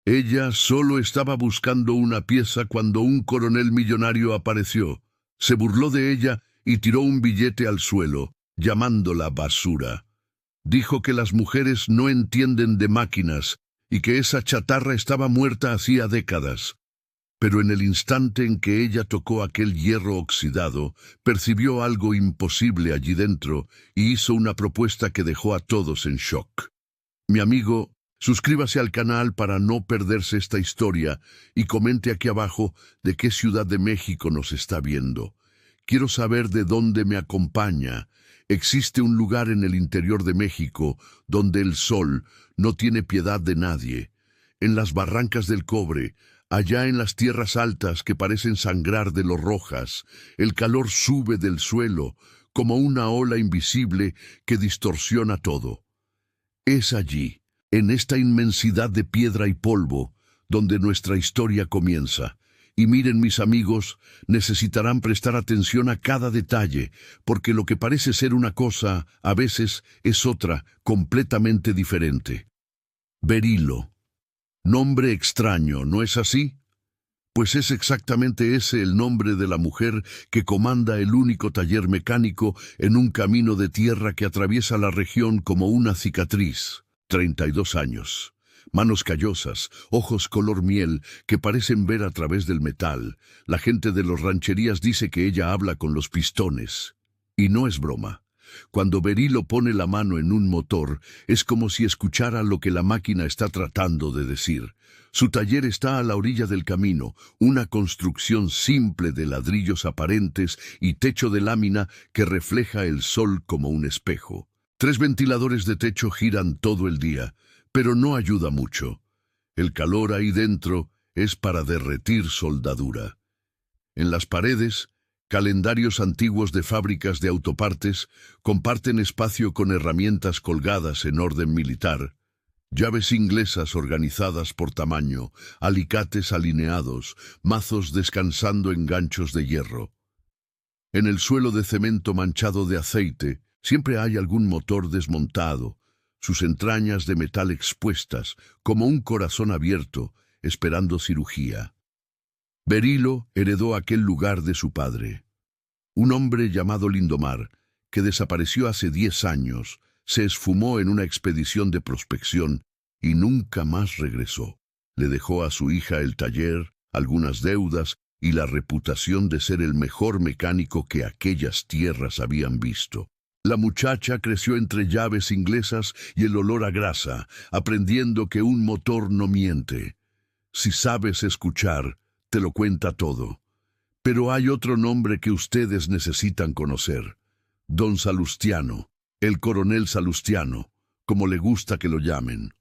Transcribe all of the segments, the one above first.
Ella solo estaba buscando una pieza cuando un coronel millonario apareció. Se burló de ella y tiró un billete al suelo, llamándola basura. Dijo que las mujeres no entienden de máquinas y que esa chatarra estaba muerta hacía décadas. Pero en el instante en que ella tocó aquel hierro oxidado, percibió algo imposible allí dentro y hizo una propuesta que dejó a todos en shock. Mi amigo, suscríbase al canal para no perderse esta historia y comente aquí abajo de qué ciudad de México nos está viendo. Quiero saber de dónde me acompaña. Existe un lugar en el interior de México donde el sol no tiene piedad de nadie. En las barrancas del cobre, allá en las tierras altas que parecen sangrar de lo rojas, el calor sube del suelo como una ola invisible que distorsiona todo. Es allí, en esta inmensidad de piedra y polvo, donde nuestra historia comienza. Y miren, mis amigos, necesitarán prestar atención a cada detalle, porque lo que parece ser una cosa, a veces, es otra, completamente diferente. Berilo. Nombre extraño, ¿no es así? Pues es exactamente ese el nombre de la mujer que comanda el único taller mecánico en un camino de tierra que atraviesa la región como una cicatriz. 32 años. Manos callosas, ojos color miel que parecen ver a través del metal. La gente de las rancherías dice que ella habla con los pistones. Y no es broma. Cuando Berilo pone la mano en un motor, es como si escuchara lo que la máquina está tratando de decir. Su taller está a la orilla del camino, una construcción simple de ladrillos aparentes y techo de lámina que refleja el sol como un espejo. 3 ventiladores de techo giran todo el día, pero no ayuda mucho. El calor ahí dentro es para derretir soldadura. En las paredes, calendarios antiguos de fábricas de autopartes comparten espacio con herramientas colgadas en orden militar, llaves inglesas organizadas por tamaño, alicates alineados, mazos descansando en ganchos de hierro. En el suelo de cemento manchado de aceite, siempre hay algún motor desmontado, sus entrañas de metal expuestas, como un corazón abierto, esperando cirugía. Berilo heredó aquel lugar de su padre. Un hombre llamado Lindomar, que desapareció hace 10 años, se esfumó en una expedición de prospección y nunca más regresó. Le dejó a su hija el taller, algunas deudas y la reputación de ser el mejor mecánico que aquellas tierras habían visto. La muchacha creció entre llaves inglesas y el olor a grasa, aprendiendo que un motor no miente. Si sabes escuchar, te lo cuenta todo. Pero hay otro nombre que ustedes necesitan conocer. Don Salustiano, el coronel Salustiano, como le gusta que lo llamen.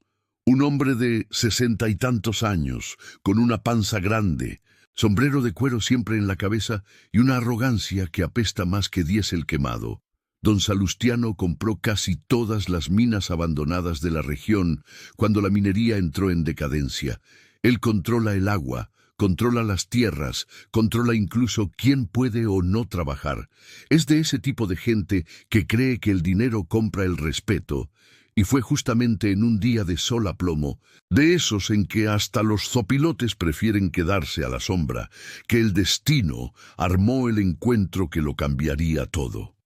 Un hombre de 60 y tantos años, con una panza grande, sombrero de cuero siempre en la cabeza y una arrogancia que apesta más que diésel quemado. Don Salustiano compró casi todas las minas abandonadas de la región cuando la minería entró en decadencia. Él controla el agua, controla las tierras, controla incluso quién puede o no trabajar. Es de ese tipo de gente que cree que el dinero compra el respeto, y fue justamente en un día de sol a plomo, de esos en que hasta los zopilotes prefieren quedarse a la sombra, que el destino armó el encuentro que lo cambiaría todo.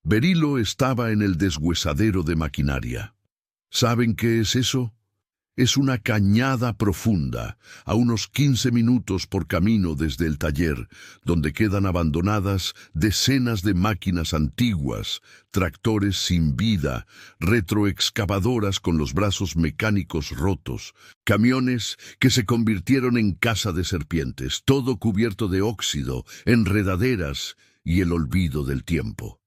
Berilo estaba en el deshuesadero de maquinaria. ¿Saben qué es eso? Es una cañada profunda, a unos 15 minutos por camino desde el taller, donde quedan abandonadas decenas de máquinas antiguas, tractores sin vida, retroexcavadoras con los brazos mecánicos rotos, camiones que se convirtieron en caza de serpientes, todo cubierto de óxido, enredaderas y el olvido del tiempo.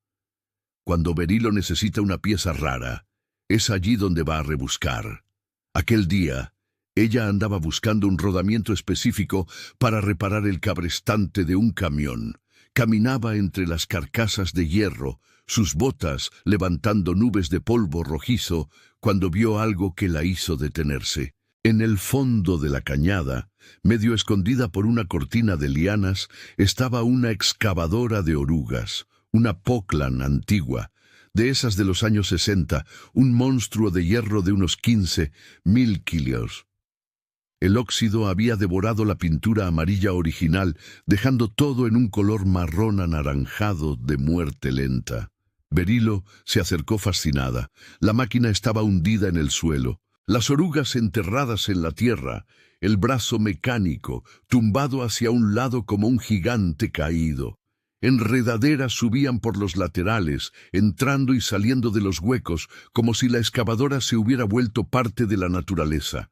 Cuando Berilo necesita una pieza rara, es allí donde va a rebuscar. Aquel día, ella andaba buscando un rodamiento específico para reparar el cabrestante de un camión. Caminaba entre las carcasas de hierro, sus botas levantando nubes de polvo rojizo, cuando vio algo que la hizo detenerse. En el fondo de la cañada, medio escondida por una cortina de lianas, estaba una excavadora de orugas, una Poclan antigua, de esas de los años 60, un monstruo de hierro de unos 15.000 kilos. El óxido había devorado la pintura amarilla original, dejando todo en un color marrón anaranjado de muerte lenta. Berilo se acercó fascinada. La máquina estaba hundida en el suelo, las orugas enterradas en la tierra, el brazo mecánico tumbado hacia un lado como un gigante caído. Enredaderas subían por los laterales, entrando y saliendo de los huecos, como si la excavadora se hubiera vuelto parte de la naturaleza.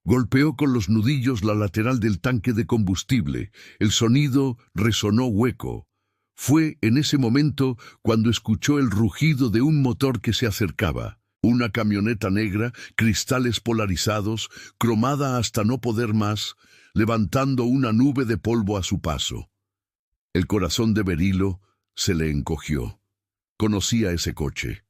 Golpeó con los nudillos la lateral del tanque de combustible. El sonido resonó hueco. Fue en ese momento cuando escuchó el rugido de un motor que se acercaba. Una camioneta negra, cristales polarizados, cromada hasta no poder más, levantando una nube de polvo a su paso. El corazón de Berilo se le encogió. Conocía ese coche.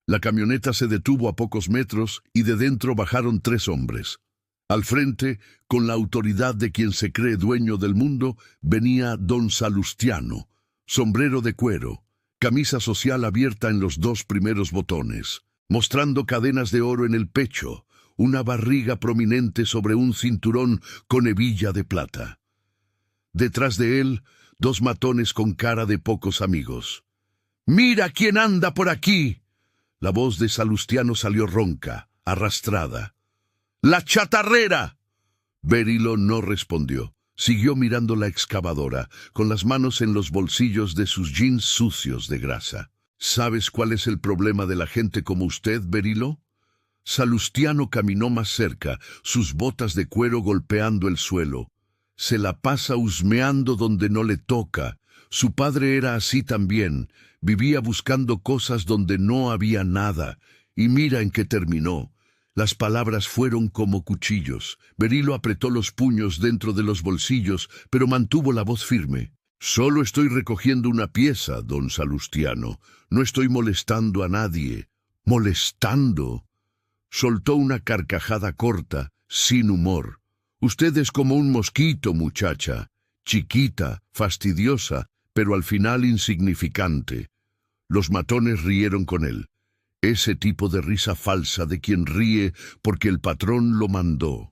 La camioneta se detuvo a pocos metros y de dentro bajaron 3 hombres. Al frente, con la autoridad de quien se cree dueño del mundo, venía don Salustiano, sombrero de cuero, camisa social abierta en los 2 primeros botones, mostrando cadenas de oro en el pecho, una barriga prominente sobre un cinturón con hebilla de plata. Detrás de él, 2 matones con cara de pocos amigos. «¡Mira quién anda por aquí!» La voz de Salustiano salió ronca, arrastrada. «¡La chatarrera!» Berilo no respondió. Siguió mirando la excavadora, con las manos en los bolsillos de sus jeans sucios de grasa. «¿Sabes cuál es el problema de la gente como usted, Berilo?» Salustiano caminó más cerca, sus botas de cuero golpeando el suelo. Se la pasa husmeando donde no le toca. Su padre era así también. Vivía buscando cosas donde no había nada. Y mira en qué terminó. Las palabras fueron como cuchillos. Berilo apretó los puños dentro de los bolsillos, pero mantuvo la voz firme. «Solo estoy recogiendo una pieza, don Salustiano. No estoy molestando a nadie». «¿Molestando?» Soltó una carcajada corta, sin humor. «Usted es como un mosquito, muchacha. Chiquita, fastidiosa, pero al final insignificante». Los matones rieron con él. Ese tipo de risa falsa de quien ríe porque el patrón lo mandó.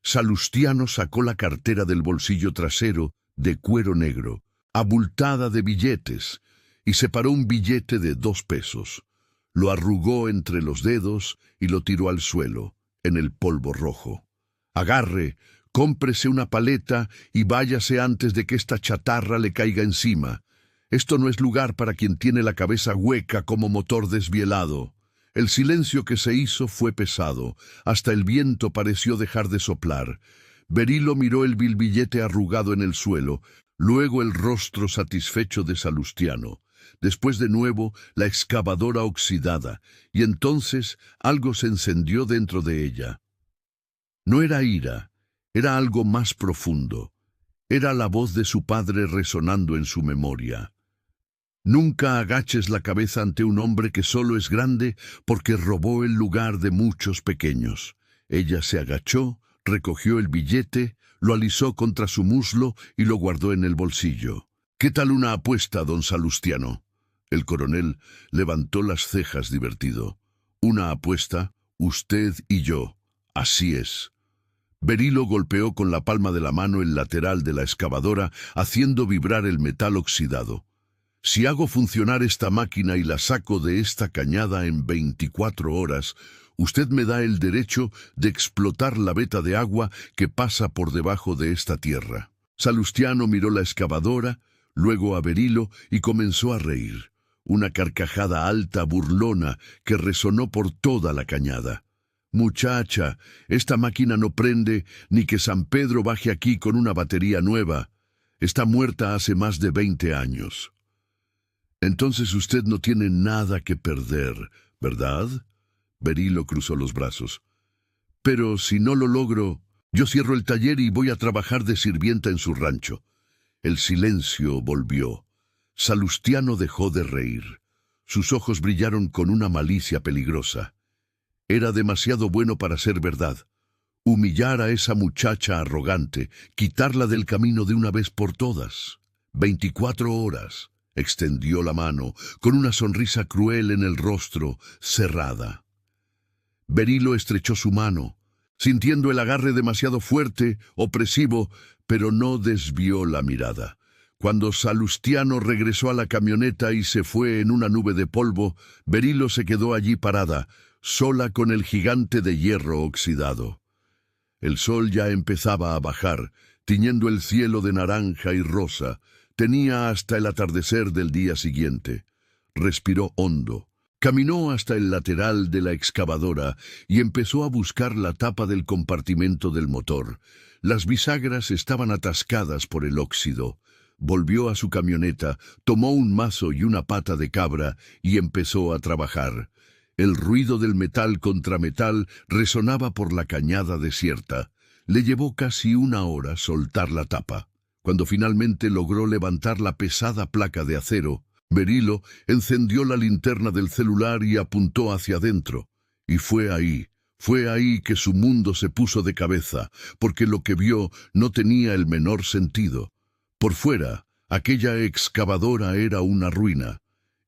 Salustiano sacó la cartera del bolsillo trasero, de cuero negro, abultada de billetes, y separó un billete de 2 pesos. Lo arrugó entre los dedos y lo tiró al suelo, en el polvo rojo. «Agarre, cómprese una paleta y váyase antes de que esta chatarra le caiga encima. Esto no es lugar para quien tiene la cabeza hueca como motor desvielado». El silencio que se hizo fue pesado. Hasta el viento pareció dejar de soplar. Berilo miró el vil billete arrugado en el suelo, luego el rostro satisfecho de Salustiano. Después de nuevo la excavadora oxidada, y entonces algo se encendió dentro de ella. No era ira, era algo más profundo. Era la voz de su padre resonando en su memoria. «Nunca agaches la cabeza ante un hombre que solo es grande porque robó el lugar de muchos pequeños». Ella se agachó, recogió el billete, lo alisó contra su muslo y lo guardó en el bolsillo. «¿Qué tal una apuesta, don Salustiano?» El coronel levantó las cejas divertido. «Una apuesta, usted y yo. Así es». Berilo golpeó con la palma de la mano el lateral de la excavadora, haciendo vibrar el metal oxidado. «Si hago funcionar esta máquina y la saco de esta cañada en 24 horas, usted me da el derecho de explotar la veta de agua que pasa por debajo de esta tierra». Salustiano miró la excavadora, luego a Berilo y comenzó a reír. Una carcajada alta, burlona, que resonó por toda la cañada. «Muchacha, esta máquina no prende ni que San Pedro baje aquí con una batería nueva. Está muerta hace más de 20 años». «Entonces usted no tiene nada que perder, ¿verdad?» Berilo cruzó los brazos. «Pero si no lo logro, yo cierro el taller y voy a trabajar de sirvienta en su rancho». El silencio volvió. Salustiano dejó de reír. Sus ojos brillaron con una malicia peligrosa. Era demasiado bueno para ser verdad. Humillar a esa muchacha arrogante, quitarla del camino de una vez por todas. 24 horas. Extendió la mano, con una sonrisa cruel en el rostro, cerrada. Berilo estrechó su mano. sintiendo el agarre demasiado fuerte, opresivo, pero no desvió la mirada. Cuando Salustiano regresó a la camioneta y se fue en una nube de polvo, Berilo se quedó allí parada, sola con el gigante de hierro oxidado. El sol ya empezaba a bajar, tiñendo el cielo de naranja y rosa. Tenía hasta el atardecer del día siguiente. Respiró hondo. Caminó hasta el lateral de la excavadora y empezó a buscar la tapa del compartimento del motor. Las bisagras estaban atascadas por el óxido. Volvió a su camioneta, tomó un mazo y una pata de cabra y empezó a trabajar. El ruido del metal contra metal resonaba por la cañada desierta. Le llevó casi una hora soltar la tapa. Cuando finalmente logró levantar la pesada placa de acero, Berilo encendió la linterna del celular y apuntó hacia adentro. Y fue ahí que su mundo se puso de cabeza, porque lo que vio no tenía el menor sentido. Por fuera, aquella excavadora era una ruina.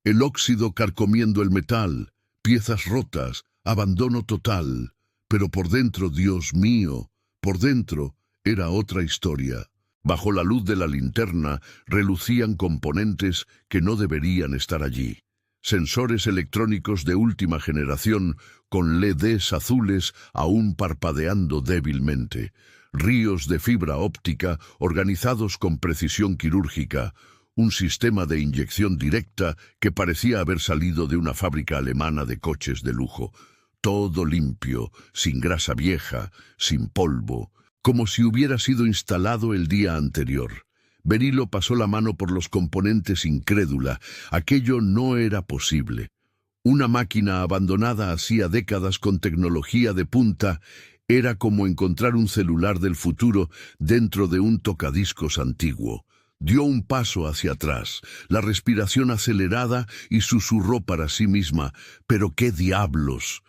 El óxido carcomiendo el metal, piezas rotas, abandono total. Pero por dentro, Dios mío, por dentro era otra historia. Bajo la luz de la linterna relucían componentes que no deberían estar allí. Sensores electrónicos de última generación con LEDs azules aún parpadeando débilmente. Ríos de fibra óptica organizados con precisión quirúrgica. Un sistema de inyección directa que parecía haber salido de una fábrica alemana de coches de lujo. Todo limpio, sin grasa vieja, sin polvo, como si hubiera sido instalado el día anterior. Berilo pasó la mano por los componentes incrédula. Aquello no era posible. Una máquina abandonada hacía décadas con tecnología de punta era como encontrar un celular del futuro dentro de un tocadiscos antiguo. Dio un paso hacia atrás, la respiración acelerada, y susurró para sí misma: «¿Pero qué diablos?».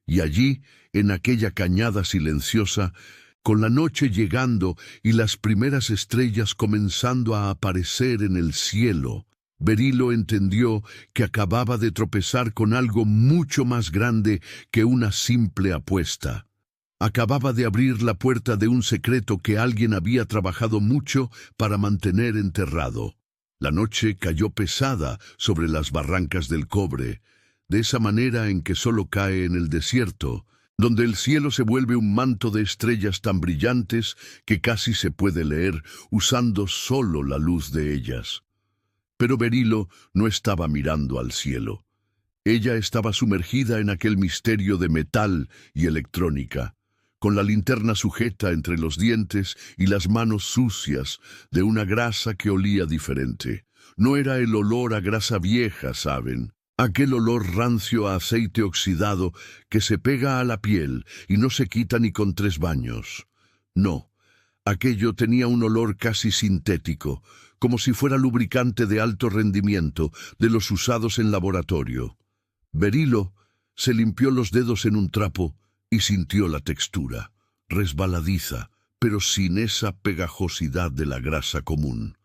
Y allí, en aquella cañada silenciosa, con la noche llegando y las primeras estrellas comenzando a aparecer en el cielo, Berilo entendió que acababa de tropezar con algo mucho más grande que una simple apuesta. Acababa de abrir la puerta de un secreto que alguien había trabajado mucho para mantener enterrado. La noche cayó pesada sobre las barrancas del cobre, de esa manera en que solo cae en el desierto, donde el cielo se vuelve un manto de estrellas tan brillantes que casi se puede leer usando solo la luz de ellas. Pero Berilo no estaba mirando al cielo. Ella estaba sumergida en aquel misterio de metal y electrónica, con la linterna sujeta entre los dientes y las manos sucias de una grasa que olía diferente. No era el olor a grasa vieja, ¿saben? Aquel olor rancio a aceite oxidado que se pega a la piel y no se quita ni con 3 baños. No, aquello tenía un olor casi sintético, como si fuera lubricante de alto rendimiento, de los usados en laboratorio. Berilo se limpió los dedos en un trapo y sintió la textura, resbaladiza, pero sin esa pegajosidad de la grasa común.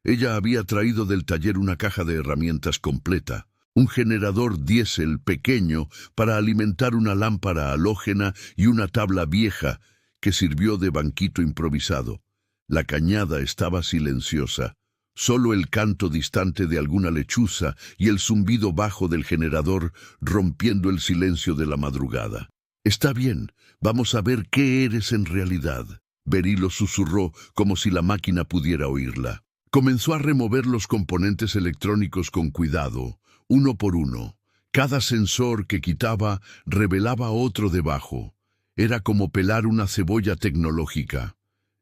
Ella había traído del taller una caja de herramientas completa, un generador diésel pequeño para alimentar una lámpara halógena y una tabla vieja que sirvió de banquito improvisado. La cañada estaba silenciosa. Solo el canto distante de alguna lechuza y el zumbido bajo del generador rompiendo el silencio de la madrugada. «Está bien, vamos a ver qué eres en realidad», Berilo susurró como si la máquina pudiera oírla. Comenzó a remover los componentes electrónicos con cuidado, uno por uno. Cada sensor que quitaba revelaba otro debajo. Era como pelar una cebolla tecnológica.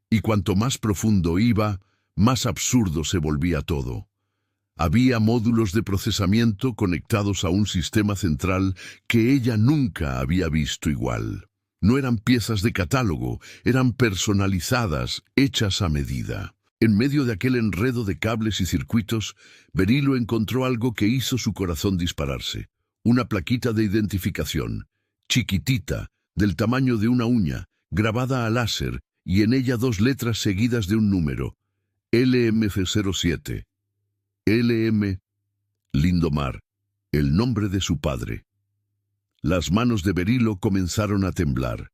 Y cuanto más profundo iba, más absurdo se volvía todo. Había módulos de procesamiento conectados a un sistema central que ella nunca había visto igual. No eran piezas de catálogo, eran personalizadas, hechas a medida. En medio de aquel enredo de cables y circuitos, Berilo encontró algo que hizo su corazón dispararse. Una plaquita de identificación, chiquitita, del tamaño de una uña, grabada a láser, y en ella 2 letras seguidas de un número: LMF07. LM Lindomar, el nombre de su padre. Las manos de Berilo comenzaron a temblar.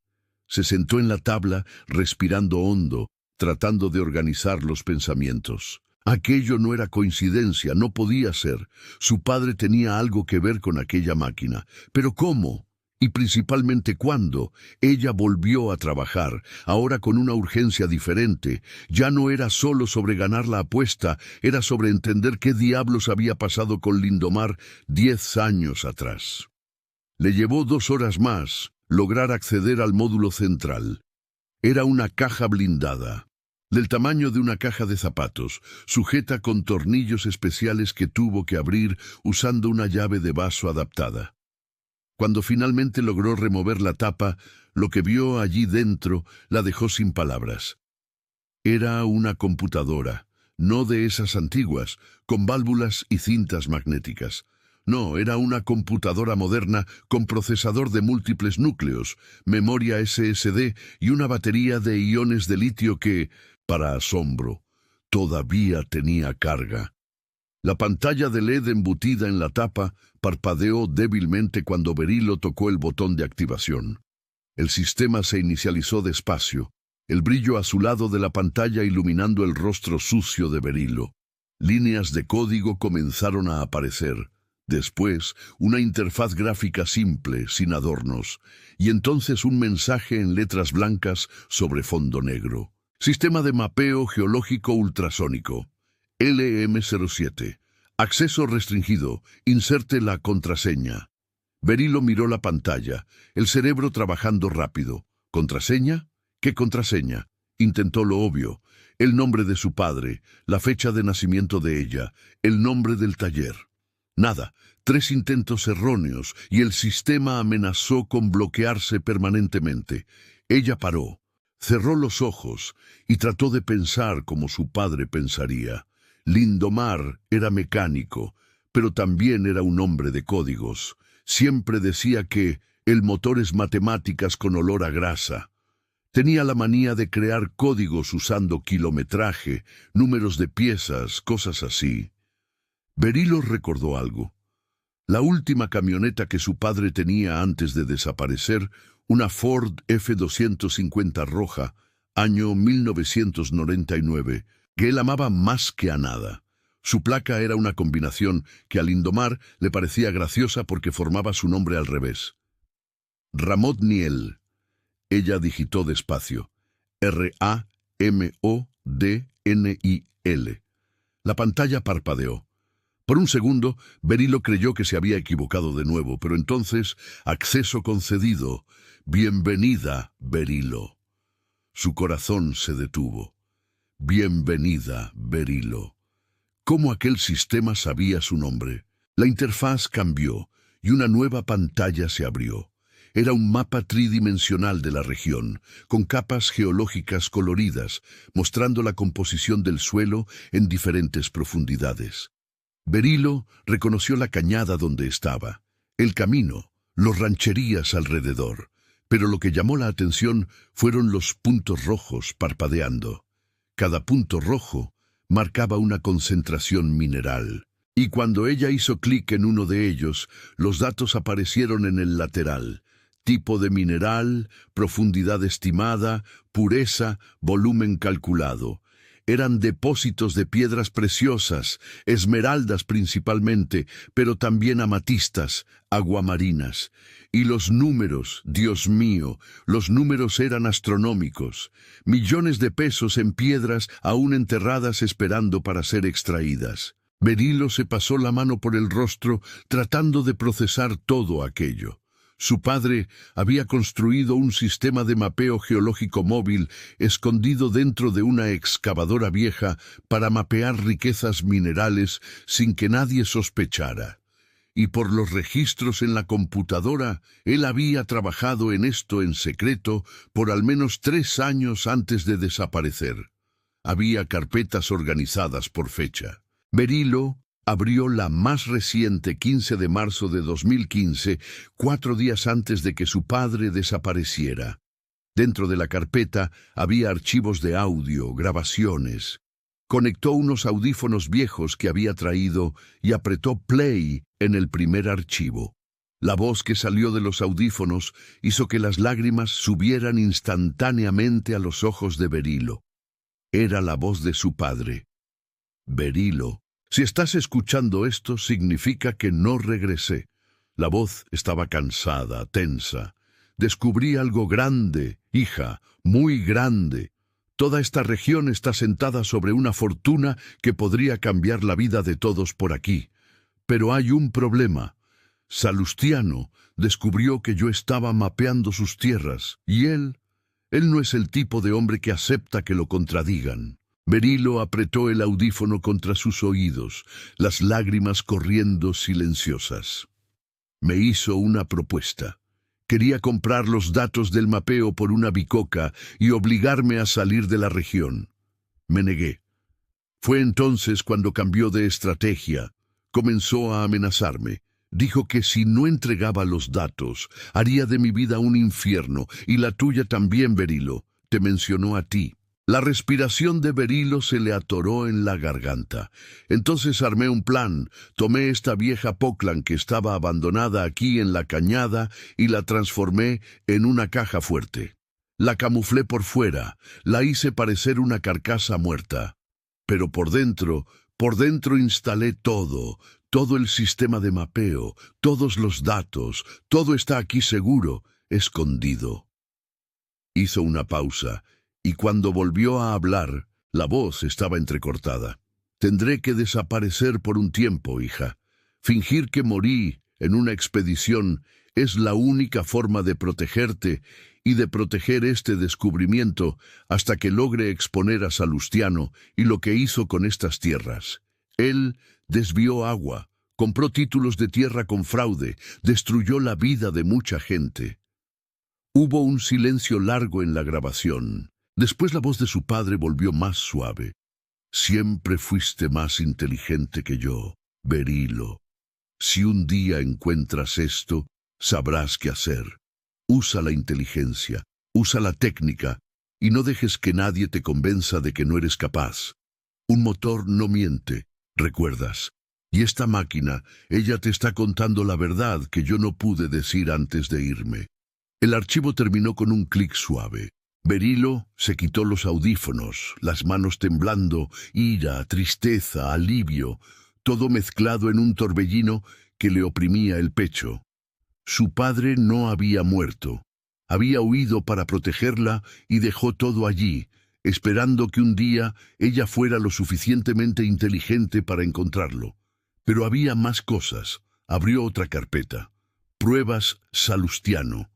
Se sentó en la tabla, respirando hondo, tratando de organizar los pensamientos. Aquello no era coincidencia, no podía ser. Su padre tenía algo que ver con aquella máquina. ¿Pero cómo? Y principalmente cuándo. Ella volvió a trabajar, ahora con una urgencia diferente. Ya no era solo sobre ganar la apuesta, era sobre entender qué diablos había pasado con Lindomar 10 años atrás. Le llevó 2 horas más lograr acceder al módulo central. Era una caja blindada, del tamaño de una caja de zapatos, sujeta con tornillos especiales que tuvo que abrir usando una llave de vaso adaptada. Cuando finalmente logró remover la tapa, lo que vio allí dentro la dejó sin palabras. Era una computadora, no de esas antiguas, con válvulas y cintas magnéticas. No, era una computadora moderna con procesador de múltiples núcleos, memoria SSD y una batería de iones de litio que, para asombro, todavía tenía carga. La pantalla de LED embutida en la tapa parpadeó débilmente cuando Berilo tocó el botón de activación. El sistema se inicializó despacio, el brillo azulado de la pantalla iluminando el rostro sucio de Berilo. Líneas de código comenzaron a aparecer. Después, una interfaz gráfica simple, sin adornos, y entonces un mensaje en letras blancas sobre fondo negro. Sistema de mapeo geológico ultrasónico. LM-07. Acceso restringido. Inserte la contraseña. Berilo miró la pantalla, el cerebro trabajando rápido. ¿Contraseña? ¿Qué contraseña? Intentó lo obvio. El nombre de su padre, la fecha de nacimiento de ella, el nombre del taller. Nada, 3 intentos erróneos y el sistema amenazó con bloquearse permanentemente. Ella paró, cerró los ojos y trató de pensar como su padre pensaría. Lindomar era mecánico, pero también era un hombre de códigos. Siempre decía que el motor es matemáticas con olor a grasa. Tenía la manía de crear códigos usando kilometraje, números de piezas, cosas así. Berilo recordó algo. La última camioneta que su padre tenía antes de desaparecer, una Ford F-250 roja, año 1999, que él amaba más que a nada. Su placa era una combinación que a Lindomar le parecía graciosa porque formaba su nombre al revés. Ramón Niel. Ella digitó despacio. R-A-M-O-D-N-I-L. La pantalla parpadeó. Por un segundo, Berilo creyó que se había equivocado de nuevo, pero entonces, acceso concedido. Bienvenida, Berilo. Su corazón se detuvo. Bienvenida, Berilo. ¿Cómo aquel sistema sabía su nombre? La interfaz cambió y una nueva pantalla se abrió. Era un mapa tridimensional de la región, con capas geológicas coloridas, mostrando la composición del suelo en diferentes profundidades. Berilo reconoció la cañada donde estaba, el camino, los rancherías alrededor, pero lo que llamó la atención fueron los puntos rojos parpadeando. Cada punto rojo marcaba una concentración mineral, y cuando ella hizo clic en uno de ellos, los datos aparecieron en el lateral. Tipo de mineral, profundidad estimada, pureza, volumen calculado. Eran depósitos de piedras preciosas, esmeraldas principalmente, pero también amatistas, aguamarinas. Y los números, Dios mío, los números eran astronómicos. Millones de pesos en piedras aún enterradas esperando para ser extraídas. Berilo se pasó la mano por el rostro tratando de procesar todo aquello. Su padre había construido un sistema de mapeo geológico móvil escondido dentro de una excavadora vieja para mapear riquezas minerales sin que nadie sospechara. Y por los registros en la computadora, él había trabajado en esto en secreto por al menos 3 años antes de desaparecer. Había carpetas organizadas por fecha. Berilo abrió la más reciente 15 de marzo de 2015, 4 días antes de que su padre desapareciera. Dentro de la carpeta había archivos de audio, grabaciones. Conectó unos audífonos viejos que había traído y apretó play en el primer archivo. La voz que salió de los audífonos hizo que las lágrimas subieran instantáneamente a los ojos de Berilo. Era la voz de su padre. Berilo, si estás escuchando esto, significa que no regresé. La voz estaba cansada, tensa. Descubrí algo grande, hija, muy grande. Toda esta región está sentada sobre una fortuna que podría cambiar la vida de todos por aquí. Pero hay un problema. Salustiano descubrió que yo estaba mapeando sus tierras, y él no es el tipo de hombre que acepta que lo contradigan. Berilo apretó el audífono contra sus oídos, las lágrimas corriendo silenciosas. Me hizo una propuesta. Quería comprar los datos del mapeo por una bicoca y obligarme a salir de la región. Me negué. Fue entonces cuando cambió de estrategia. Comenzó a amenazarme. Dijo que si no entregaba los datos, haría de mi vida un infierno, y la tuya también, Berilo. Te mencionó a ti. La respiración de Berilo se le atoró en la garganta. Entonces armé un plan. Tomé esta vieja Poclan que estaba abandonada aquí en la cañada y la transformé en una caja fuerte. La camuflé por fuera, la hice parecer una carcasa muerta. Pero por dentro instalé todo el sistema de mapeo, todos los datos, todo está aquí seguro, escondido. Hizo una pausa. Y cuando volvió a hablar, la voz estaba entrecortada. Tendré que desaparecer por un tiempo, hija. Fingir que morí en una expedición es la única forma de protegerte y de proteger este descubrimiento hasta que logre exponer a Salustiano y lo que hizo con estas tierras. Él desvió agua, compró títulos de tierra con fraude, destruyó la vida de mucha gente. Hubo un silencio largo en la grabación. Después la voz de su padre volvió más suave. Siempre fuiste más inteligente que yo, Berilo. Si un día encuentras esto, sabrás qué hacer. Usa la inteligencia, usa la técnica, y no dejes que nadie te convenza de que no eres capaz. Un motor no miente, ¿recuerdas? Y esta máquina, ella te está contando la verdad que yo no pude decir antes de irme. El archivo terminó con un clic suave. Berilo se quitó los audífonos, las manos temblando, ira, tristeza, alivio, todo mezclado en un torbellino que le oprimía el pecho. Su padre no había muerto. Había huido para protegerla y dejó todo allí, esperando que un día ella fuera lo suficientemente inteligente para encontrarlo. Pero había más cosas. Abrió otra carpeta. Pruebas Salustiano.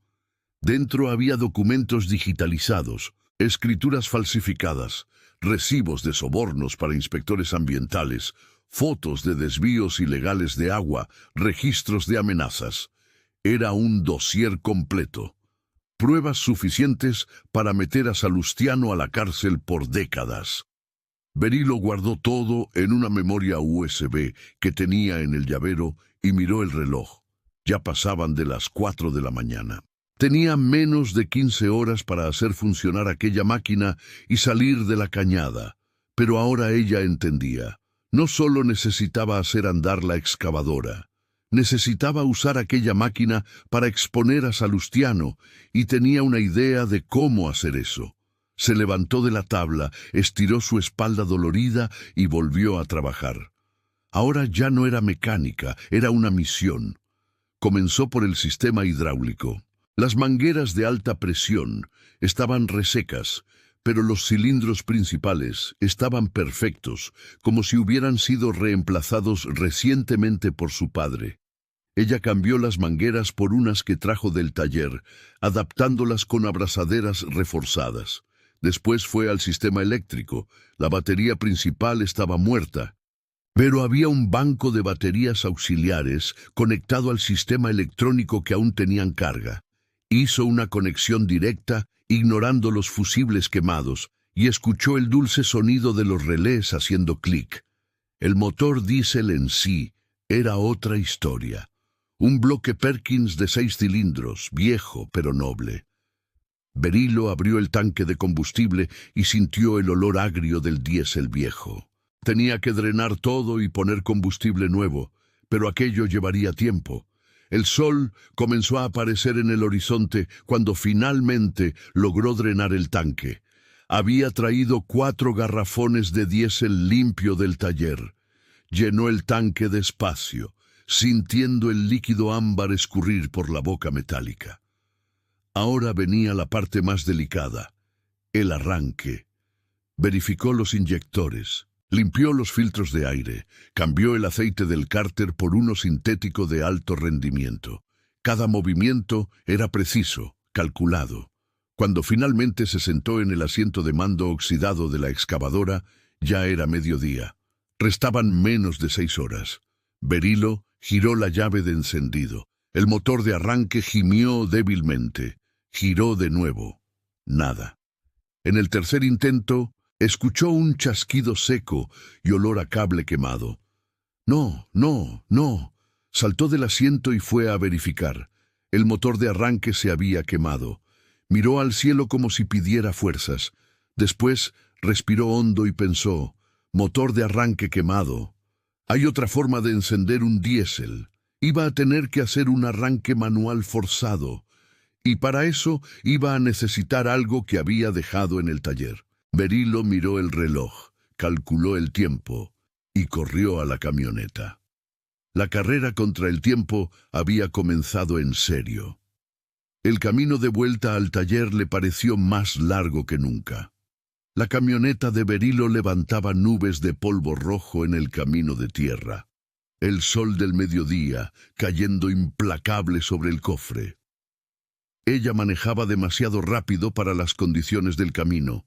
Dentro había documentos digitalizados, escrituras falsificadas, recibos de sobornos para inspectores ambientales, fotos de desvíos ilegales de agua, registros de amenazas. Era un dossier completo. Pruebas suficientes para meter a Salustiano a la cárcel por décadas. Berilo guardó todo en una memoria USB que tenía en el llavero y miró el reloj. Ya pasaban de las 4 de la mañana. Tenía menos de 15 horas para hacer funcionar aquella máquina y salir de la cañada. Pero ahora ella entendía. No solo necesitaba hacer andar la excavadora. Necesitaba usar aquella máquina para exponer a Salustiano y tenía una idea de cómo hacer eso. Se levantó de la tabla, estiró su espalda dolorida y volvió a trabajar. Ahora ya no era mecánica, era una misión. Comenzó por el sistema hidráulico. Las mangueras de alta presión estaban resecas, pero los cilindros principales estaban perfectos, como si hubieran sido reemplazados recientemente por su padre. Ella cambió las mangueras por unas que trajo del taller, adaptándolas con abrazaderas reforzadas. Después fue al sistema eléctrico. La batería principal estaba muerta, pero había un banco de baterías auxiliares conectado al sistema electrónico que aún tenían carga. Hizo una conexión directa, ignorando los fusibles quemados, y escuchó el dulce sonido de los relés haciendo clic. El motor diésel en sí era otra historia. Un bloque Perkins de 6 cilindros, viejo pero noble. Berilo abrió el tanque de combustible y sintió el olor agrio del diésel viejo. Tenía que drenar todo y poner combustible nuevo, pero aquello llevaría tiempo. El sol comenzó a aparecer en el horizonte cuando finalmente logró drenar el tanque. Había traído 4 garrafones de diésel limpio del taller. Llenó el tanque despacio, sintiendo el líquido ámbar escurrir por la boca metálica. Ahora venía la parte más delicada, el arranque. Verificó los inyectores, limpió los filtros de aire, cambió el aceite del cárter por uno sintético de alto rendimiento. Cada movimiento era preciso, calculado. Cuando finalmente se sentó en el asiento de mando oxidado de la excavadora, ya era mediodía. Restaban menos de 6 horas. Berilo giró la llave de encendido. El motor de arranque gimió débilmente. Giró de nuevo. Nada. En el tercer intento, escuchó un chasquido seco y olor a cable quemado. No. Saltó del asiento y fue a verificar. El motor de arranque se había quemado. Miró al cielo como si pidiera fuerzas. Después respiró hondo y pensó, motor de arranque quemado. Hay otra forma de encender un diésel. Iba a tener que hacer un arranque manual forzado. Y para eso iba a necesitar algo que había dejado en el taller. Berilo miró el reloj, calculó el tiempo y corrió a la camioneta. La carrera contra el tiempo había comenzado en serio. El camino de vuelta al taller le pareció más largo que nunca. La camioneta de Berilo levantaba nubes de polvo rojo en el camino de tierra. El sol del mediodía cayendo implacable sobre el cofre. Ella manejaba demasiado rápido para las condiciones del camino,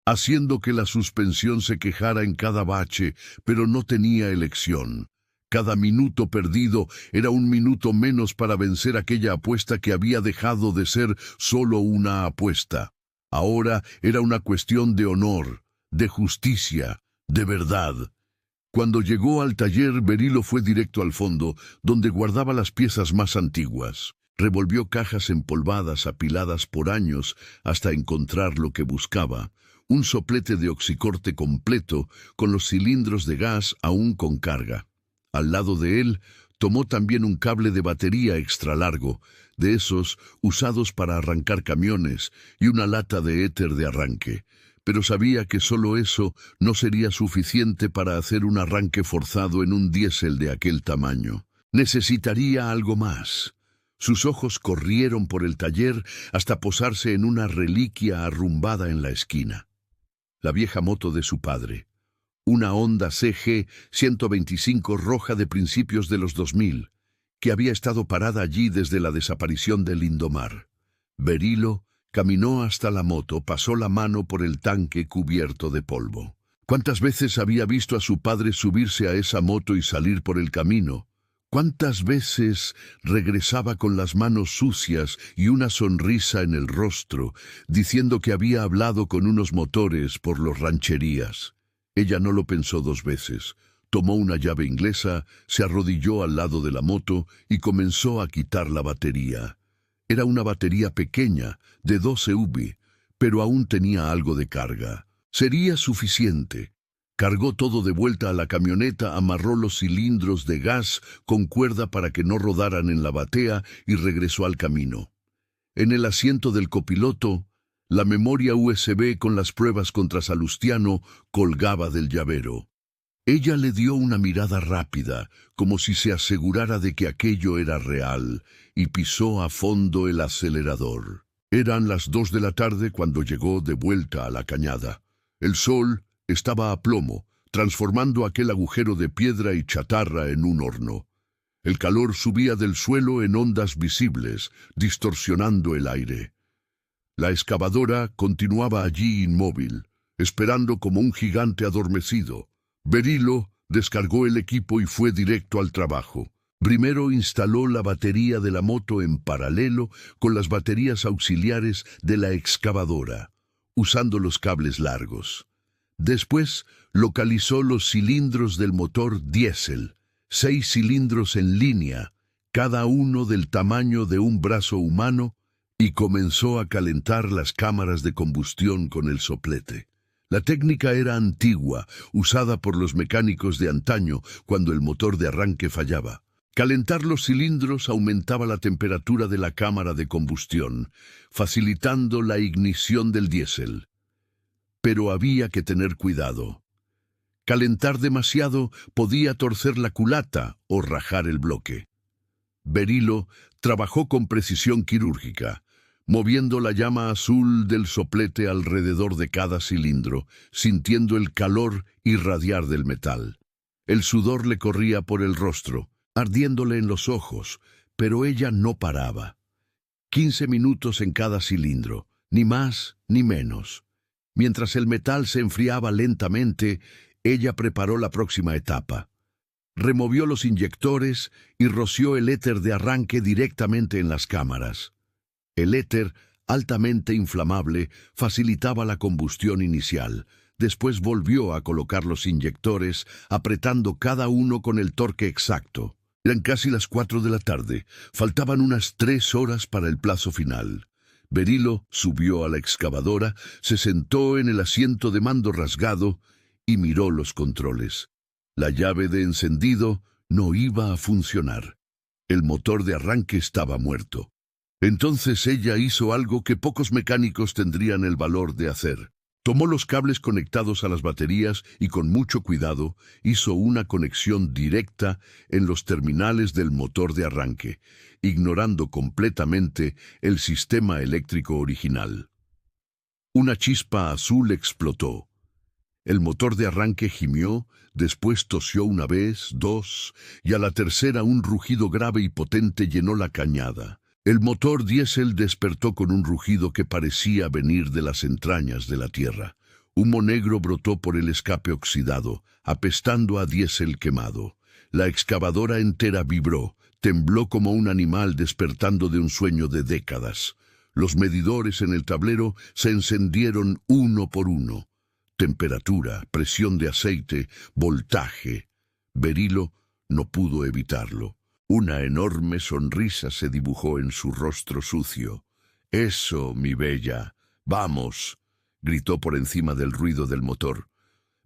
haciendo que la suspensión se quejara en cada bache, pero no tenía elección. Cada minuto perdido era un minuto menos para vencer aquella apuesta que había dejado de ser solo una apuesta. Ahora era una cuestión de honor, de justicia, de verdad. Cuando llegó al taller, Berilo fue directo al fondo, donde guardaba las piezas más antiguas. Revolvió cajas empolvadas apiladas por años hasta encontrar lo que buscaba, un soplete de oxicorte completo con los cilindros de gas aún con carga. Al lado de él, tomó también un cable de batería extra largo, de esos usados para arrancar camiones, y una lata de éter de arranque. Pero sabía que solo eso no sería suficiente para hacer un arranque forzado en un diésel de aquel tamaño. Necesitaría algo más. Sus ojos corrieron por el taller hasta posarse en una reliquia arrumbada en la esquina. La vieja moto de su padre. Una Honda CG 125 roja de principios de los 2000, que había estado parada allí desde la desaparición del Lindomar. Berilo caminó hasta la moto, pasó la mano por el tanque cubierto de polvo. ¿Cuántas veces había visto a su padre subirse a esa moto y salir por el camino? ¿Cuántas veces regresaba con las manos sucias y una sonrisa en el rostro, diciendo que había hablado con unos motores por los rancherías? Ella no lo pensó 2 veces. Tomó una llave inglesa, se arrodilló al lado de la moto y comenzó a quitar la batería. Era una batería pequeña, de 12 UV, pero aún tenía algo de carga. Sería suficiente. Cargó todo de vuelta a la camioneta, amarró los cilindros de gas con cuerda para que no rodaran en la batea y regresó al camino. En el asiento del copiloto, la memoria USB con las pruebas contra Salustiano colgaba del llavero. Ella le dio una mirada rápida, como si se asegurara de que aquello era real, y pisó a fondo el acelerador. Eran las 2 de la tarde cuando llegó de vuelta a la cañada. El sol estaba a plomo, transformando aquel agujero de piedra y chatarra en un horno. El calor subía del suelo en ondas visibles, distorsionando el aire. La excavadora continuaba allí inmóvil, esperando como un gigante adormecido. Berilo descargó el equipo y fue directo al trabajo. Primero instaló la batería de la moto en paralelo con las baterías auxiliares de la excavadora, usando los cables largos. Después localizó los cilindros del motor diésel, 6 cilindros en línea, cada uno del tamaño de un brazo humano, y comenzó a calentar las cámaras de combustión con el soplete. La técnica era antigua, usada por los mecánicos de antaño cuando el motor de arranque fallaba. Calentar los cilindros aumentaba la temperatura de la cámara de combustión, facilitando la ignición del diésel. Pero había que tener cuidado. Calentar demasiado podía torcer la culata o rajar el bloque. Berilo trabajó con precisión quirúrgica, moviendo la llama azul del soplete alrededor de cada cilindro, sintiendo el calor irradiar del metal. El sudor le corría por el rostro, ardiéndole en los ojos, pero ella no paraba. 15 minutos en cada cilindro, ni más ni menos. Mientras el metal se enfriaba lentamente, ella preparó la próxima etapa. Removió los inyectores y roció el éter de arranque directamente en las cámaras. El éter, altamente inflamable, facilitaba la combustión inicial. Después volvió a colocar los inyectores, apretando cada uno con el torque exacto. Eran casi las 4 de la tarde. Faltaban unas 3 horas para el plazo final. Berilo subió a la excavadora, se sentó en el asiento de mando rasgado y miró los controles. La llave de encendido no iba a funcionar. El motor de arranque estaba muerto. Entonces ella hizo algo que pocos mecánicos tendrían el valor de hacer. Tomó los cables conectados a las baterías y con mucho cuidado hizo una conexión directa en los terminales del motor de arranque, ignorando completamente el sistema eléctrico original. Una chispa azul explotó. El motor de arranque gimió, después tosió una vez, 2, y a la tercera un rugido grave y potente llenó la cañada. El motor diésel despertó con un rugido que parecía venir de las entrañas de la tierra. Humo negro brotó por el escape oxidado, apestando a diésel quemado. La excavadora entera vibró, tembló como un animal despertando de un sueño de décadas. Los medidores en el tablero se encendieron uno por uno. Temperatura, presión de aceite, voltaje. Berilo no pudo evitarlo. Una enorme sonrisa se dibujó en su rostro sucio. «Eso, mi bella. Vamos», gritó por encima del ruido del motor.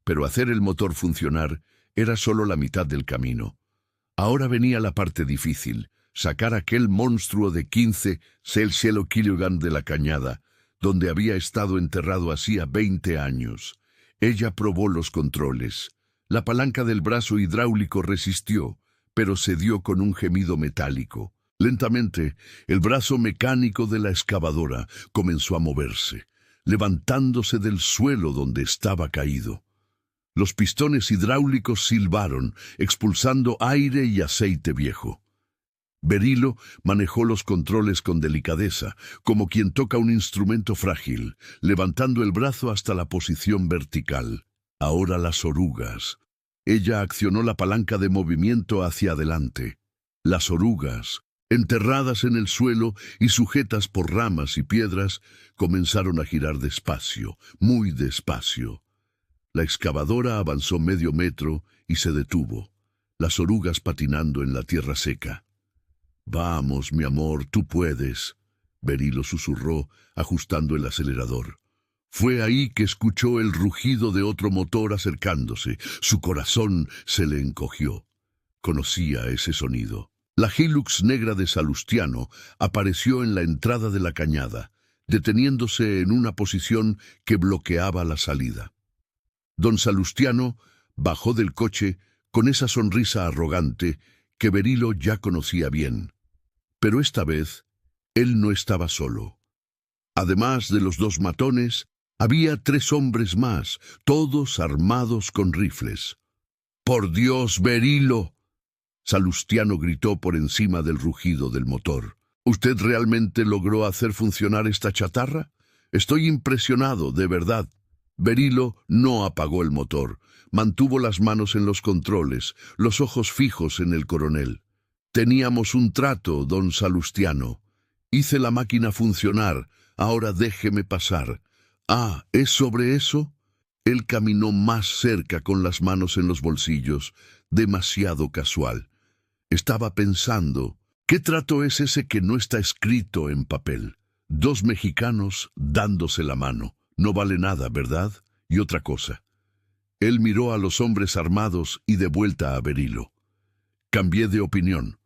Pero hacer el motor funcionar era solo la mitad del camino. Ahora venía la parte difícil, sacar aquel monstruo de 15 kilogramos de la cañada, donde había estado enterrado hacía 20 años. Ella probó los controles. La palanca del brazo hidráulico resistió, pero cedió con un gemido metálico. Lentamente, el brazo mecánico de la excavadora comenzó a moverse, levantándose del suelo donde estaba caído. Los pistones hidráulicos silbaron, expulsando aire y aceite viejo. Berilo manejó los controles con delicadeza, como quien toca un instrumento frágil, levantando el brazo hasta la posición vertical. Ahora las orugas. Ella accionó la palanca de movimiento hacia adelante. Las orugas, enterradas en el suelo y sujetas por ramas y piedras, comenzaron a girar despacio, muy despacio. La excavadora avanzó medio metro y se detuvo, las orugas patinando en la tierra seca. «Vamos, mi amor, tú puedes», Berilo susurró, ajustando el acelerador. Fue ahí que escuchó el rugido de otro motor acercándose. Su corazón se le encogió. Conocía ese sonido. La Hilux negra de Salustiano apareció en la entrada de la cañada, deteniéndose en una posición que bloqueaba la salida. Don Salustiano bajó del coche con esa sonrisa arrogante que Berilo ya conocía bien. Pero esta vez, él no estaba solo. Además de los 2 matones, había 3 hombres más, todos armados con rifles. «¡Por Dios, Berilo!», Salustiano gritó por encima del rugido del motor. «¿Usted realmente logró hacer funcionar esta chatarra? Estoy impresionado, de verdad». Berilo no apagó el motor. Mantuvo las manos en los controles, los ojos fijos en el coronel. «Teníamos un trato, don Salustiano. Hice la máquina funcionar. Ahora déjeme pasar». «Ah, ¿es sobre eso?». Él caminó más cerca con las manos en los bolsillos, demasiado casual. Estaba pensando, ¿qué trato es ese que no está escrito en papel? 2 mexicanos dándose la mano. No vale nada, ¿verdad? Y otra cosa. Él miró a los hombres armados y de vuelta a Berilo. «Cambié de opinión.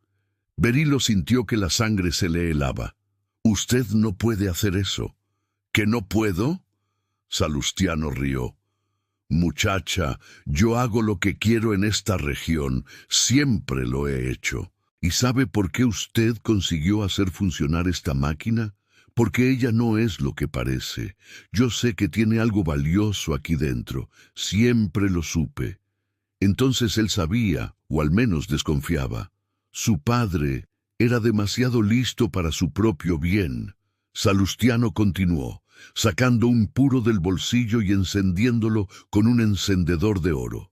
Berilo sintió que la sangre se le helaba. «Usted no puede hacer eso». «¿Que no puedo?» Salustiano rió. «Muchacha, yo hago lo que quiero en esta región. Siempre lo he hecho. ¿Y sabe por qué usted consiguió hacer funcionar esta máquina? Porque ella no es lo que parece. Yo sé que tiene algo valioso aquí dentro. Siempre lo supe». Entonces él sabía, o al menos desconfiaba. Su padre era demasiado listo para su propio bien. Salustiano continuó, sacando un puro del bolsillo y encendiéndolo con un encendedor de oro.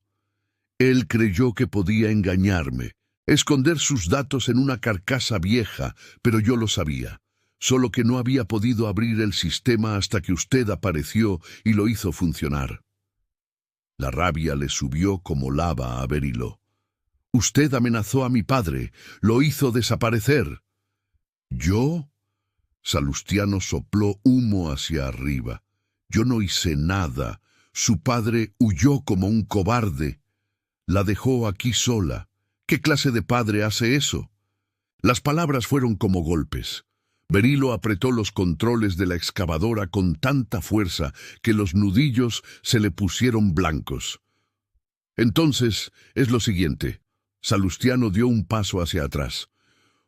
Él creyó que podía engañarme, esconder sus datos en una carcasa vieja, pero yo lo sabía. Solo que no había podido abrir el sistema hasta que usted apareció y lo hizo funcionar. La rabia le subió como lava a Berilo. «Usted amenazó a mi padre, lo hizo desaparecer». «¿Yo?» Salustiano sopló humo hacia arriba. «Yo no hice nada. Su padre huyó como un cobarde. La dejó aquí sola. ¿Qué clase de padre hace eso?» Las palabras fueron como golpes. Berilo apretó los controles de la excavadora con tanta fuerza que los nudillos se le pusieron blancos. «Entonces, es lo siguiente». Salustiano dio un paso hacia atrás.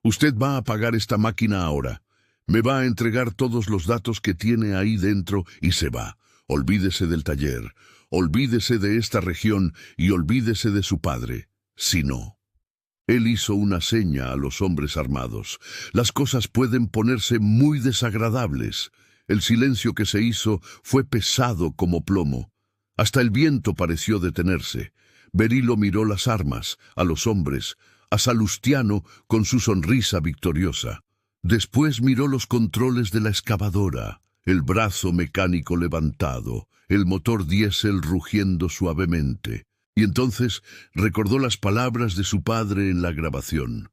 «Usted va a apagar esta máquina ahora. Me va a entregar todos los datos que tiene ahí dentro y se va. Olvídese del taller, olvídese de esta región y olvídese de su padre. Si no». Él hizo una seña a los hombres armados. Las cosas pueden ponerse muy desagradables. El silencio que se hizo fue pesado como plomo. Hasta el viento pareció detenerse. Berilo miró las armas, a los hombres, a Salustiano con su sonrisa victoriosa. Después miró los controles de la excavadora, el brazo mecánico levantado, el motor diésel rugiendo suavemente. Y entonces recordó las palabras de su padre en la grabación.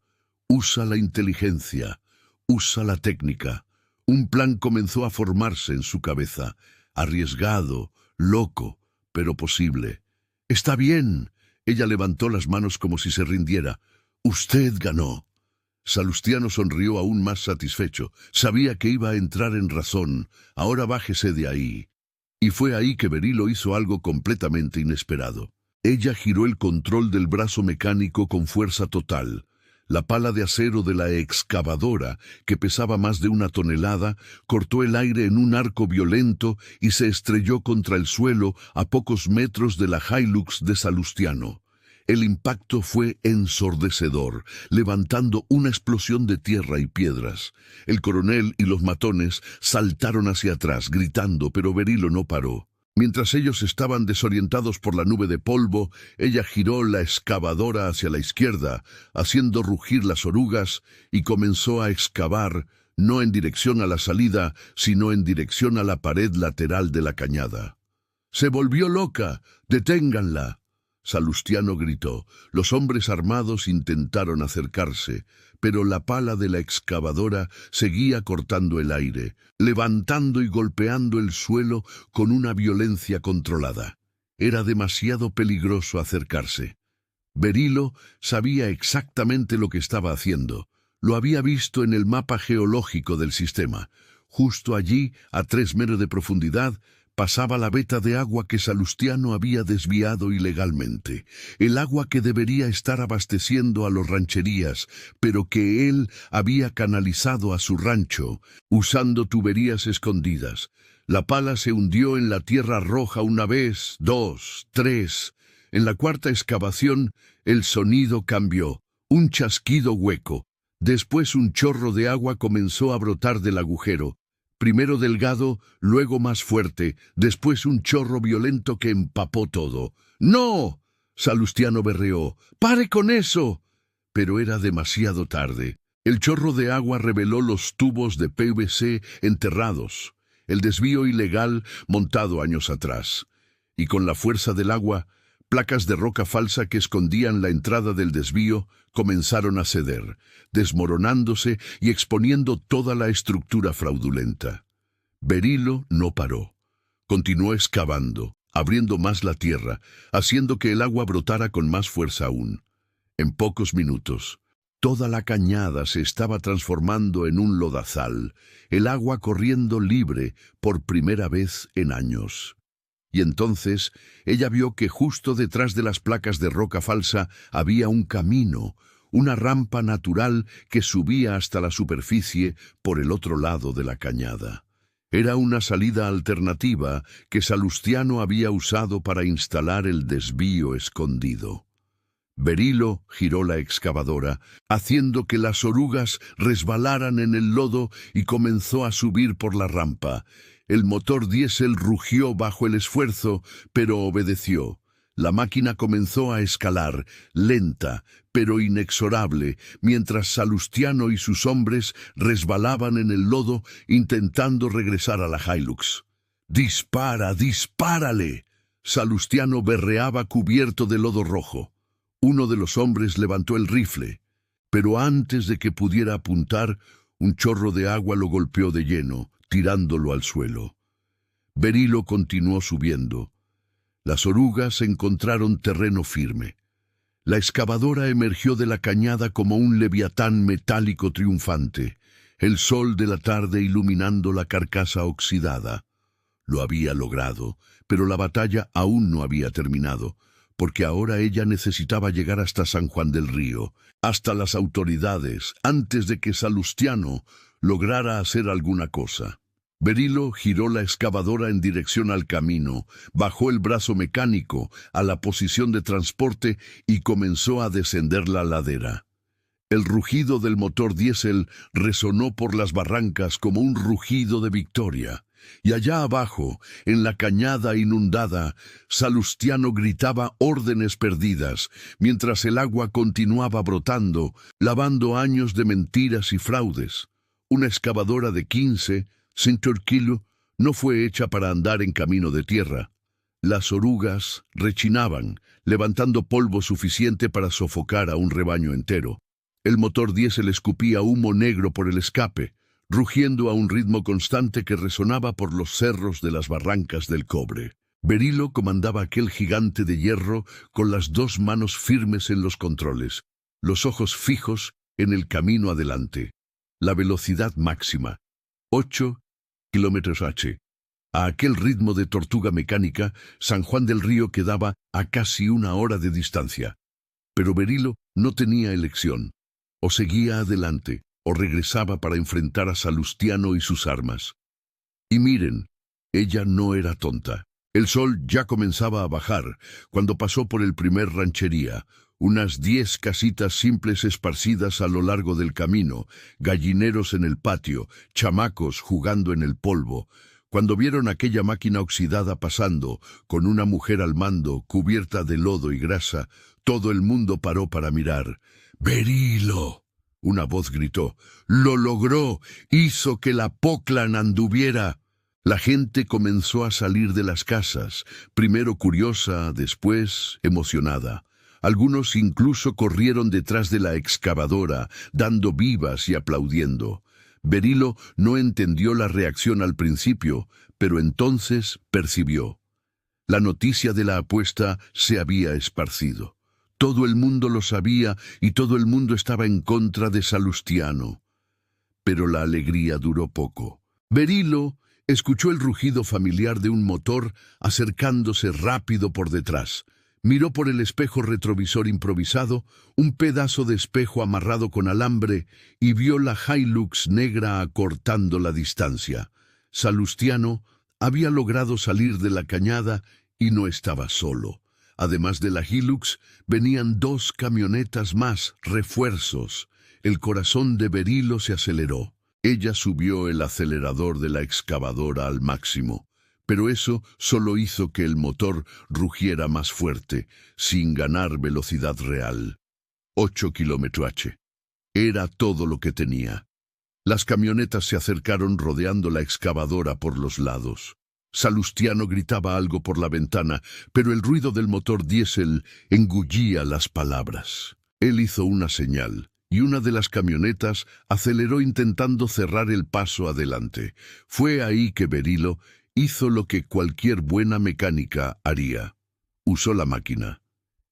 «Usa la inteligencia, usa la técnica». Un plan comenzó a formarse en su cabeza, arriesgado, loco, pero posible. «Está bien». Ella levantó las manos como si se rindiera. «Usted ganó». Salustiano sonrió aún más satisfecho. Sabía que iba a entrar en razón. «Ahora bájese de ahí». Y fue ahí que Berilo hizo algo completamente inesperado. Ella giró el control del brazo mecánico con fuerza total. La pala de acero de la excavadora, que pesaba más de 1 tonelada, cortó el aire en un arco violento y se estrelló contra el suelo a pocos metros de la Hilux de Salustiano. El impacto fue ensordecedor, levantando una explosión de tierra y piedras. El coronel y los matones saltaron hacia atrás, gritando, pero Berilo no paró. Mientras ellos estaban desorientados por la nube de polvo, ella giró la excavadora hacia la izquierda, haciendo rugir las orugas, y comenzó a excavar, no en dirección a la salida, sino en dirección a la pared lateral de la cañada. «¡Se volvió loca! ¡Deténganla!». Salustiano gritó. Los hombres armados intentaron acercarse, pero la pala de la excavadora seguía cortando el aire, levantando y golpeando el suelo con una violencia controlada. Era demasiado peligroso acercarse. Berilo sabía exactamente lo que estaba haciendo. Lo había visto en el mapa geológico del sistema. Justo allí, a 3 metros de profundidad, pasaba la veta de agua que Salustiano había desviado ilegalmente, el agua que debería estar abasteciendo a los rancherías, pero que él había canalizado a su rancho, usando tuberías escondidas. La pala se hundió en la tierra roja 1 vez, 2, 3. En la 4ª excavación, el sonido cambió, un chasquido hueco. Después un chorro de agua comenzó a brotar del agujero. Primero delgado, luego más fuerte, después un chorro violento que empapó todo. «¡No!», Salustiano berreó. «¡Pare con eso!». Pero era demasiado tarde. El chorro de agua reveló los tubos de PVC enterrados, el desvío ilegal montado años atrás. Y con la fuerza del agua, placas de roca falsa que escondían la entrada del desvío comenzaron a ceder, desmoronándose y exponiendo toda la estructura fraudulenta. Berilo no paró. Continuó excavando, abriendo más la tierra, haciendo que el agua brotara con más fuerza aún. En pocos minutos, Toda la cañada se estaba transformando en un lodazal, el agua corriendo libre por primera vez en años. Y entonces ella vio que justo detrás de las placas de roca falsa había un camino, una rampa natural que subía hasta la superficie por el otro lado de la cañada. Era una salida alternativa que Salustiano había usado para instalar el desvío escondido. Berilo giró la excavadora, haciendo que las orugas resbalaran en el lodo y comenzó a subir por la rampa. El motor diésel rugió bajo el esfuerzo, pero obedeció. La máquina comenzó a escalar, lenta, pero inexorable, mientras Salustiano y sus hombres resbalaban en el lodo intentando regresar a la Hilux. ¡Dispara, dispárale! Salustiano berreaba cubierto de lodo rojo. Uno de los hombres levantó el rifle, pero antes de que pudiera apuntar, un chorro de agua lo golpeó de lleno, tirándolo al suelo. Berilo continuó subiendo. Las orugas encontraron terreno firme. La excavadora emergió de la cañada como un leviatán metálico triunfante, el sol de la tarde iluminando la carcasa oxidada. Lo había logrado, pero la batalla aún no había terminado, porque ahora ella necesitaba llegar hasta San Juan del Río, hasta las autoridades, antes de que Salustiano lograra hacer alguna cosa. Berilo giró la excavadora en dirección al camino, bajó el brazo mecánico a la posición de transporte y comenzó a descender la ladera. El rugido del motor diésel resonó por las barrancas como un rugido de victoria. Y allá abajo, en la cañada inundada, Salustiano gritaba órdenes perdidas, mientras el agua continuaba brotando, lavando años de mentiras y fraudes. Una excavadora de 15 centurkilo no fue hecha para andar en camino de tierra. Las orugas rechinaban, levantando polvo suficiente para sofocar a un rebaño entero. El motor diésel escupía humo negro por el escape, rugiendo a un ritmo constante que resonaba por los cerros de las barrancas del cobre. Berilo comandaba aquel gigante de hierro con las dos manos firmes en los controles, los ojos fijos en el camino adelante. La velocidad máxima, 8 km/h. A aquel ritmo de tortuga mecánica, San Juan del Río quedaba a casi 1 hora de distancia. Pero Berilo no tenía elección. O seguía adelante, o regresaba para enfrentar a Salustiano y sus armas. Y miren, ella no era tonta. El sol ya comenzaba a bajar cuando pasó por el primer ranchería, unas 10 casitas simples esparcidas a lo largo del camino, gallineros en el patio, chamacos jugando en el polvo. Cuando vieron aquella máquina oxidada pasando, con una mujer al mando, cubierta de lodo y grasa, todo el mundo paró para mirar. ¡Berilo!, una voz gritó. ¡Lo logró! ¡Hizo que la Poclan anduviera! La gente comenzó a salir de las casas, primero curiosa, después emocionada. Algunos incluso corrieron detrás de la excavadora, dando vivas y aplaudiendo. Berilo no entendió la reacción al principio, pero entonces percibió. La noticia de la apuesta se había esparcido. Todo el mundo lo sabía y todo el mundo estaba en contra de Salustiano. Pero la alegría duró poco. Berilo escuchó el rugido familiar de un motor acercándose rápido por detrás. Miró por el espejo retrovisor improvisado, un pedazo de espejo amarrado con alambre, y vio la Hilux negra acortando la distancia. Salustiano había logrado salir de la cañada y no estaba solo. Además de la Hilux, venían 2 camionetas más, refuerzos. El corazón de Berilo se aceleró. Ella subió el acelerador de la excavadora al máximo, pero eso solo hizo que el motor rugiera más fuerte, sin ganar velocidad real. 8 km/h. Era todo lo que tenía. Las camionetas se acercaron rodeando la excavadora por los lados. Salustiano gritaba algo por la ventana, pero el ruido del motor diésel engullía las palabras. Él hizo una señal, y una de las camionetas aceleró intentando cerrar el paso adelante. Fue ahí que Berilo hizo lo que cualquier buena mecánica haría. Usó la máquina.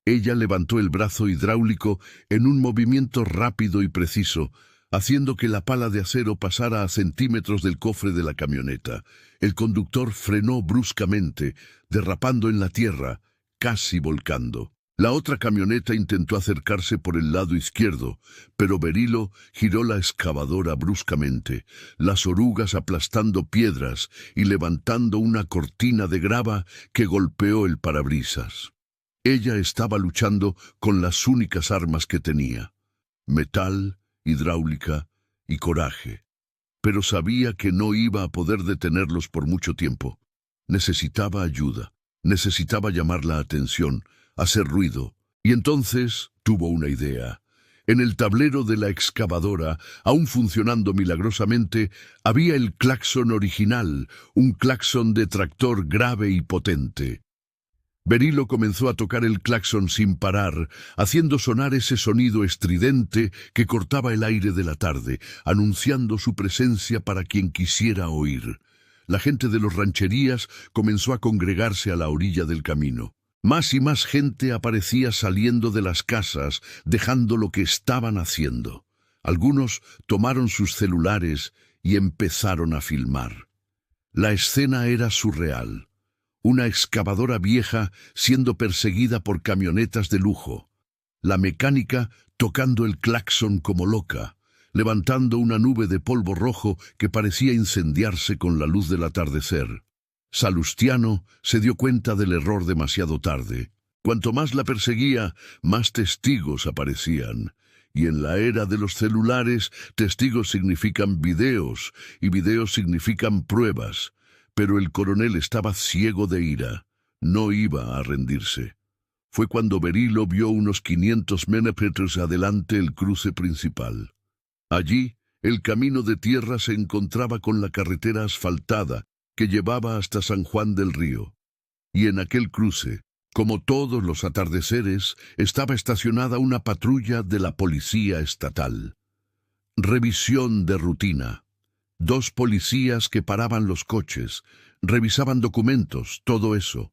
Ella levantó el brazo hidráulico en un movimiento rápido y preciso, haciendo que la pala de acero pasara a centímetros del cofre de la camioneta. El conductor frenó bruscamente, derrapando en la tierra, casi volcando. La otra camioneta intentó acercarse por el lado izquierdo, pero Berilo giró la excavadora bruscamente, las orugas aplastando piedras y levantando una cortina de grava que golpeó el parabrisas. Ella estaba luchando con las únicas armas que tenía: metal, hidráulica y coraje. Pero sabía que no iba a poder detenerlos por mucho tiempo. Necesitaba ayuda, necesitaba llamar la atención, hacer ruido. Y entonces tuvo una idea. En el tablero de la excavadora, aún funcionando milagrosamente, había el claxon original, un claxon de tractor grave y potente. Berilo comenzó a tocar el claxon sin parar, haciendo sonar ese sonido estridente que cortaba el aire de la tarde, anunciando su presencia para quien quisiera oír. La gente de los rancherías comenzó a congregarse a la orilla del camino. Más y más gente aparecía saliendo de las casas, dejando lo que estaban haciendo. Algunos tomaron sus celulares y empezaron a filmar. La escena era surreal. Una excavadora vieja siendo perseguida por camionetas de lujo. La mecánica tocando el claxon como loca, levantando una nube de polvo rojo que parecía incendiarse con la luz del atardecer. Salustiano se dio cuenta del error demasiado tarde. Cuanto más la perseguía, más testigos aparecían. Y en la era de los celulares, testigos significan videos, y videos significan pruebas. Pero el coronel estaba ciego de ira. No iba a rendirse. Fue cuando Berilo vio unos 500 metros adelante el cruce principal. Allí, el camino de tierra se encontraba con la carretera asfaltada que llevaba hasta San Juan del Río. Y en aquel cruce, como todos los atardeceres, estaba estacionada una patrulla de la policía estatal. Revisión de rutina. 2 policías que paraban los coches, revisaban documentos, todo eso.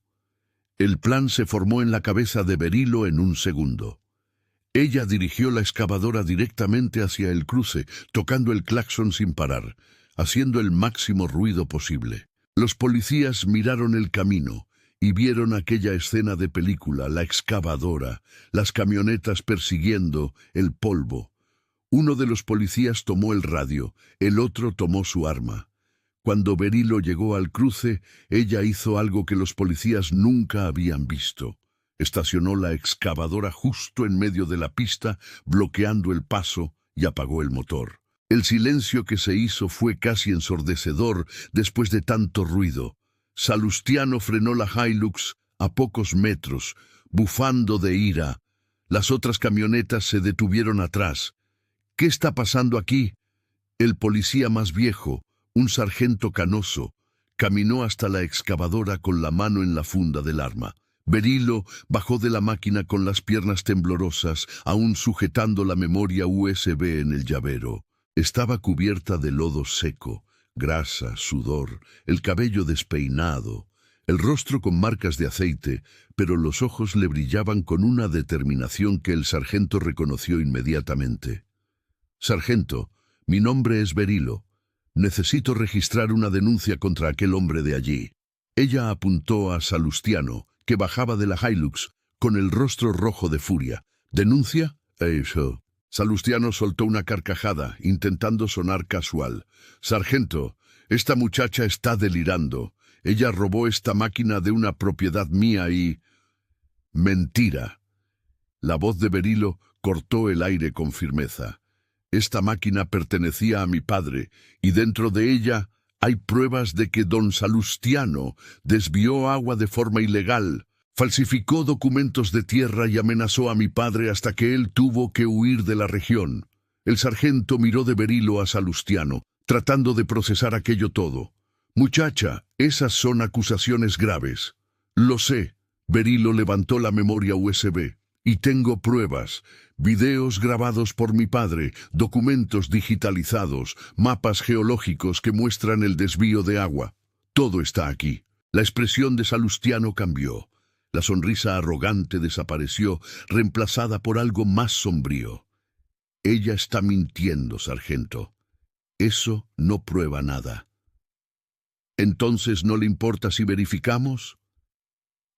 El plan se formó en la cabeza de Berilo en un segundo. Ella dirigió la excavadora directamente hacia el cruce, tocando el claxon sin parar, haciendo el máximo ruido posible. Los policías miraron el camino y vieron aquella escena de película, la excavadora, las camionetas persiguiendo, el polvo. Uno de los policías tomó el radio, el otro tomó su arma. Cuando Berilo llegó al cruce, ella hizo algo que los policías nunca habían visto. Estacionó la excavadora justo en medio de la pista, bloqueando el paso, y apagó el motor. El silencio que se hizo fue casi ensordecedor después de tanto ruido. Salustiano frenó la Hilux a pocos metros, bufando de ira. Las otras camionetas se detuvieron atrás. ¿Qué está pasando aquí? El policía más viejo, un sargento canoso, caminó hasta la excavadora con la mano en la funda del arma. Berilo bajó de la máquina con las piernas temblorosas, aún sujetando la memoria USB en el llavero. Estaba cubierta de lodo seco, grasa, sudor, el cabello despeinado, el rostro con marcas de aceite, pero los ojos le brillaban con una determinación que el sargento reconoció inmediatamente. «Sargento, mi nombre es Berilo. Necesito registrar una denuncia contra aquel hombre de allí». Ella apuntó a Salustiano, que bajaba de la Hilux, con el rostro rojo de furia. «¿Denuncia?» «Eso». Salustiano soltó una carcajada, intentando sonar casual. «Sargento, esta muchacha está delirando. Ella robó esta máquina de una propiedad mía y...» «Mentira». La voz de Berilo cortó el aire con firmeza. «Esta máquina pertenecía a mi padre, y dentro de ella hay pruebas de que don Salustiano desvió agua de forma ilegal, falsificó documentos de tierra y amenazó a mi padre hasta que él tuvo que huir de la región». El sargento miró de Berilo a Salustiano, tratando de procesar aquello todo. «Muchacha, esas son acusaciones graves». «Lo sé». Berilo levantó la memoria USB. «Y tengo pruebas, videos grabados por mi padre, documentos digitalizados, mapas geológicos que muestran el desvío de agua. Todo está aquí». La expresión de Salustiano cambió. La sonrisa arrogante desapareció, reemplazada por algo más sombrío. Ella está mintiendo, sargento. Eso no prueba nada. ¿Entonces no le importa si verificamos?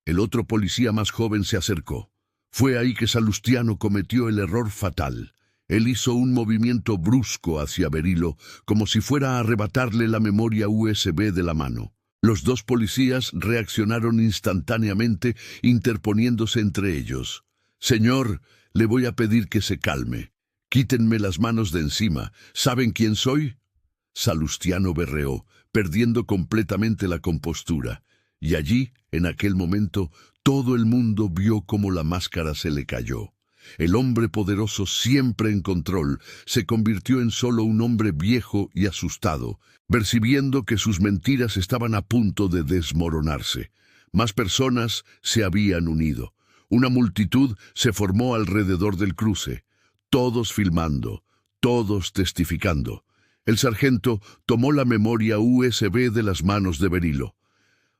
El otro policía más joven se acercó. Fue ahí que Salustiano cometió el error fatal. Él hizo un movimiento brusco hacia Berilo, como si fuera a arrebatarle la memoria USB de la mano. Los dos policías reaccionaron instantáneamente, interponiéndose entre ellos. «Señor, le voy a pedir que se calme. Quítenme las manos de encima. ¿Saben quién soy?» Salustiano berreó, perdiendo completamente la compostura. Y allí, en aquel momento, todo el mundo vio cómo la máscara se le cayó. El hombre poderoso, siempre en control, se convirtió en solo un hombre viejo y asustado, percibiendo que sus mentiras estaban a punto de desmoronarse. Más personas se habían unido. Una multitud se formó alrededor del cruce, todos filmando, todos testificando. El sargento tomó la memoria USB de las manos de Berilo.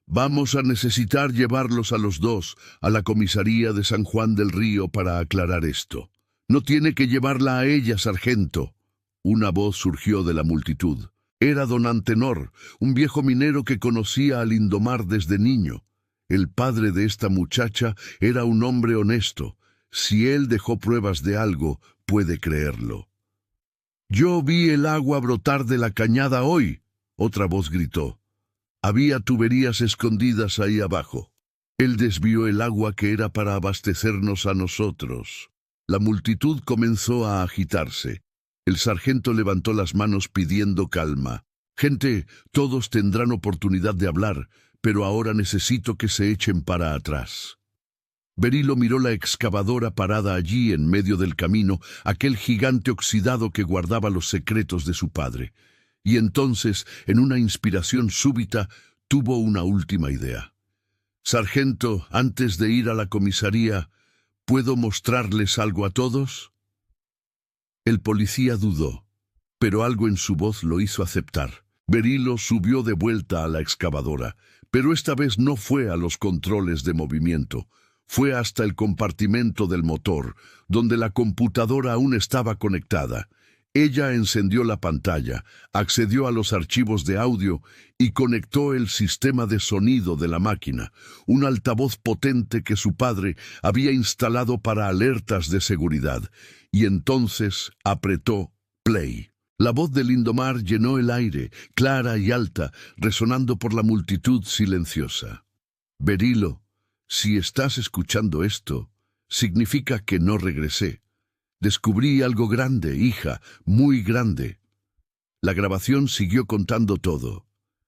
«Vamos a necesitar llevarlos a los dos a la comisaría de San Juan del Río para aclarar esto». «No tiene que llevarla a ella, sargento». Una voz surgió de la multitud. Era don Antenor, un viejo minero que conocía a Lindomar desde niño. El padre de esta muchacha era un hombre honesto. Si él dejó pruebas de algo, puede creerlo. «Yo vi el agua brotar de la cañada hoy», otra voz gritó. «Había tuberías escondidas ahí abajo. Él desvió el agua que era para abastecernos a nosotros». La multitud comenzó a agitarse. El sargento levantó las manos pidiendo calma. «Gente, todos tendrán oportunidad de hablar, pero ahora necesito que se echen para atrás». Berilo miró la excavadora parada allí en medio del camino, aquel gigante oxidado que guardaba los secretos de su padre. Y entonces, en una inspiración súbita, tuvo una última idea. «Sargento, antes de ir a la comisaría, ¿puedo mostrarles algo a todos?» El policía dudó, pero algo en su voz lo hizo aceptar. Berilo subió de vuelta a la excavadora, pero esta vez no fue a los controles de movimiento. Fue hasta el compartimento del motor, donde la computadora aún estaba conectada. Ella encendió la pantalla, accedió a los archivos de audio y conectó el sistema de sonido de la máquina, un altavoz potente que su padre había instalado para alertas de seguridad, y entonces apretó play. La voz de Lindomar llenó el aire, clara y alta, resonando por la multitud silenciosa. «Berilo, si estás escuchando esto, significa que no regresé. Descubrí algo grande, hija, muy grande». La grabación siguió contando todo.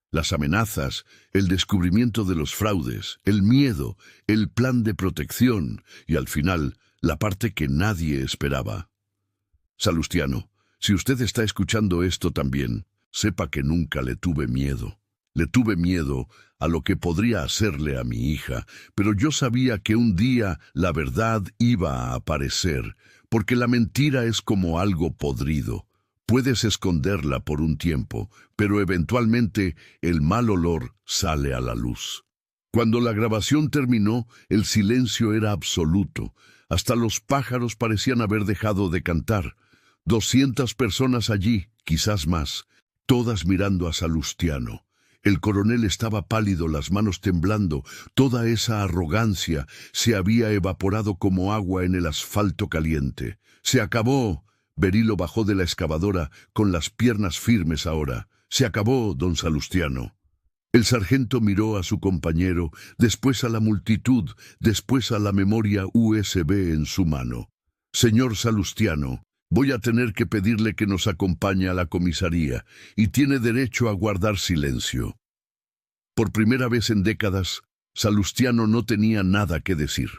Las amenazas, el descubrimiento de los fraudes, el miedo, el plan de protección y, al final, la parte que nadie esperaba. «Salustiano, si usted está escuchando esto también, sepa que nunca le tuve miedo. Le tuve miedo a lo que podría hacerle a mi hija, pero yo sabía que un día la verdad iba a aparecer, porque la mentira es como algo podrido. Puedes esconderla por un tiempo, pero eventualmente el mal olor sale a la luz». Cuando la grabación terminó, el silencio era absoluto. Hasta los pájaros parecían haber dejado de cantar. 200 personas allí, quizás más, todas mirando a Salustiano. El coronel estaba pálido, las manos temblando. Toda esa arrogancia se había evaporado como agua en el asfalto caliente. «Se acabó». Berilo bajó de la excavadora, con las piernas firmes ahora. «Se acabó, don Salustiano». El sargento miró a su compañero, después a la multitud, después a la memoria USB en su mano. «Señor Salustiano, voy a tener que pedirle que nos acompañe a la comisaría, y tiene derecho a guardar silencio». Por primera vez en décadas, Salustiano no tenía nada que decir.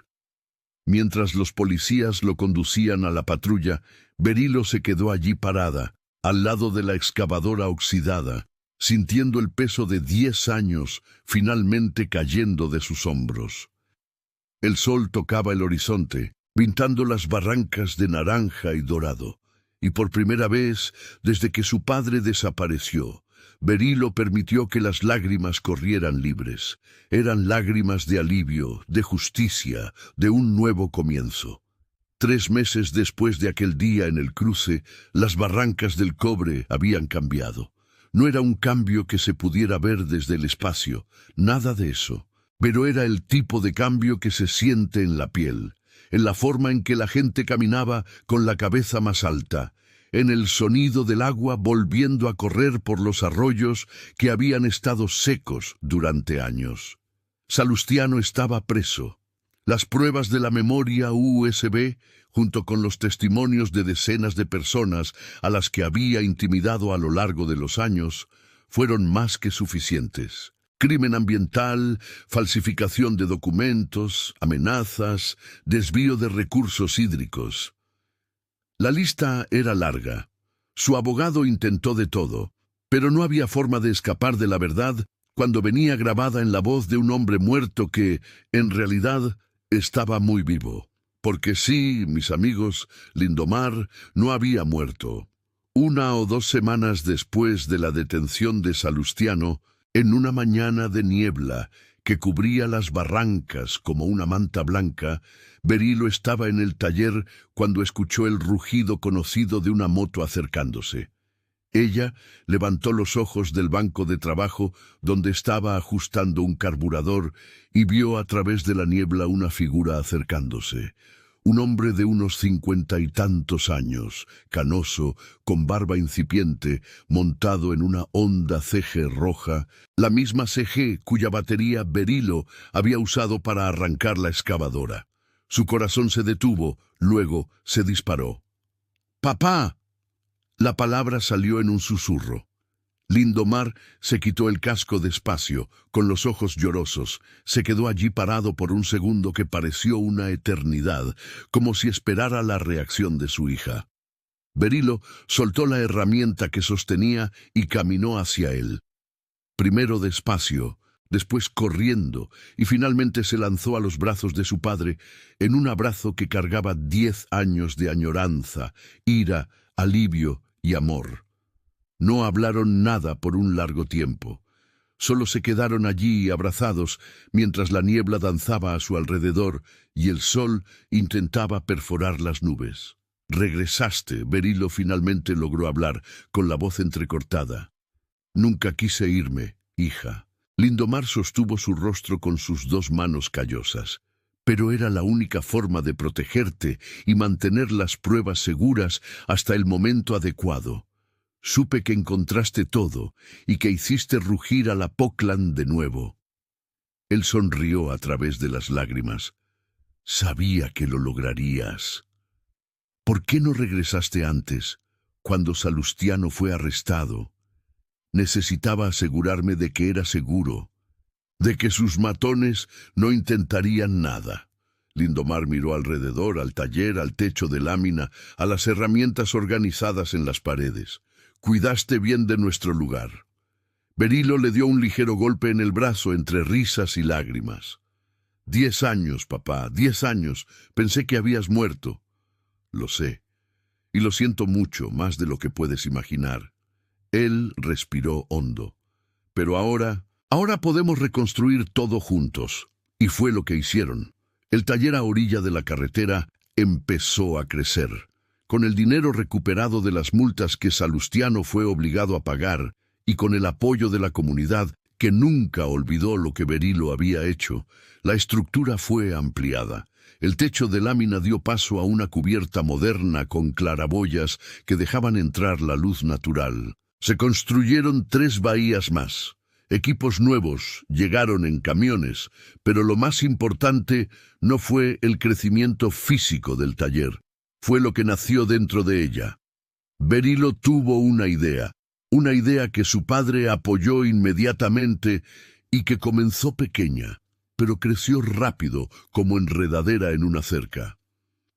Mientras los policías lo conducían a la patrulla, Berilo se quedó allí parada, al lado de la excavadora oxidada, sintiendo el peso de 10 años finalmente cayendo de sus hombros. El sol tocaba el horizonte, pintando las barrancas de naranja y dorado, y por primera vez, desde que su padre desapareció, Berilo permitió que las lágrimas corrieran libres. Eran lágrimas de alivio, de justicia, de un nuevo comienzo. 3 meses después de aquel día en el cruce, las barrancas del cobre habían cambiado. No era un cambio que se pudiera ver desde el espacio, nada de eso. Pero era el tipo de cambio que se siente en la piel, en la forma en que la gente caminaba con la cabeza más alta, en el sonido del agua volviendo a correr por los arroyos que habían estado secos durante años. Salustiano estaba preso. Las pruebas de la memoria USB, junto con los testimonios de decenas de personas a las que había intimidado a lo largo de los años, fueron más que suficientes. Crimen ambiental, falsificación de documentos, amenazas, desvío de recursos hídricos. La lista era larga. Su abogado intentó de todo, pero no había forma de escapar de la verdad cuando venía grabada en la voz de un hombre muerto que, en realidad, estaba muy vivo. Porque sí, mis amigos, Lindomar no había muerto. 1 o 2 semanas después de la detención de Salustiano, en una mañana de niebla que cubría las barrancas como una manta blanca, Berilo estaba en el taller cuando escuchó el rugido conocido de una moto acercándose. Ella levantó los ojos del banco de trabajo donde estaba ajustando un carburador y vio a través de la niebla una figura acercándose. Un hombre de unos 50 y tantos años, canoso, con barba incipiente, montado en una Honda CG roja, la misma CG cuya batería Berilo había usado para arrancar la excavadora. Su corazón se detuvo, luego se disparó. ¡Papá! La palabra salió en un susurro. Lindomar se quitó el casco despacio, con los ojos llorosos. Se quedó allí parado por un segundo que pareció una eternidad, como si esperara la reacción de su hija. Berilo soltó la herramienta que sostenía y caminó hacia él. Primero despacio, después corriendo, y finalmente se lanzó a los brazos de su padre, en un abrazo que cargaba 10 años de añoranza, ira, alivio y amor. No hablaron nada por un largo tiempo. Solo se quedaron allí abrazados mientras la niebla danzaba a su alrededor y el sol intentaba perforar las nubes. «Regresaste», Berilo finalmente logró hablar, con la voz entrecortada. «Nunca quise irme, hija». Lindomar sostuvo su rostro con sus 2 manos callosas. «Pero era la única forma de protegerte y mantener las pruebas seguras hasta el momento adecuado. Supe que encontraste todo y que hiciste rugir a la Pocland de nuevo». Él sonrió a través de las lágrimas. «Sabía que lo lograrías». «¿Por qué no regresaste antes, cuando Salustiano fue arrestado?» «Necesitaba asegurarme de que era seguro, de que sus matones no intentarían nada». Lindomar miró alrededor, al taller, al techo de lámina, a las herramientas organizadas en las paredes. «Cuidaste bien de nuestro lugar». Berilo le dio un ligero golpe en el brazo entre risas y lágrimas. 10 años, papá, 10 años. Pensé que habías muerto. Lo sé. Y lo siento mucho, más de lo que puedes imaginar. Él respiró hondo. Pero ahora podemos reconstruir todo juntos. Y fue lo que hicieron. El taller a orilla de la carretera empezó a crecer. Con el dinero recuperado de las multas que Salustiano fue obligado a pagar y con el apoyo de la comunidad, que nunca olvidó lo que Berilo había hecho, la estructura fue ampliada. El techo de lámina dio paso a una cubierta moderna con claraboyas que dejaban entrar la luz natural. Se construyeron 3 bahías más. Equipos nuevos llegaron en camiones, pero lo más importante no fue el crecimiento físico del taller. Fue lo que nació dentro de ella. Berilo tuvo una idea que su padre apoyó inmediatamente y que comenzó pequeña, pero creció rápido como enredadera en una cerca.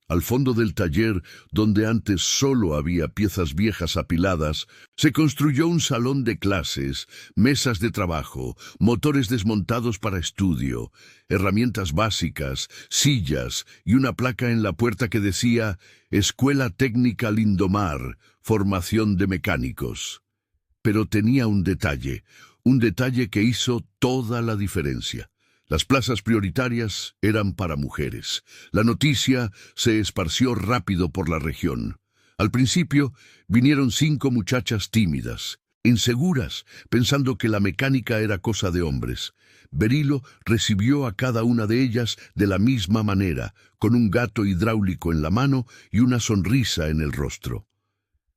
Al fondo del taller, donde antes solo había piezas viejas apiladas, se construyó un salón de clases, mesas de trabajo, motores desmontados para estudio, herramientas básicas, sillas y una placa en la puerta que decía «Escuela Técnica Lindomar, formación de mecánicos». Pero tenía un detalle que hizo toda la diferencia. Las plazas prioritarias eran para mujeres. La noticia se esparció rápido por la región. Al principio vinieron 5 muchachas tímidas, inseguras, pensando que la mecánica era cosa de hombres. Berilo recibió a cada una de ellas de la misma manera, con un gato hidráulico en la mano y una sonrisa en el rostro.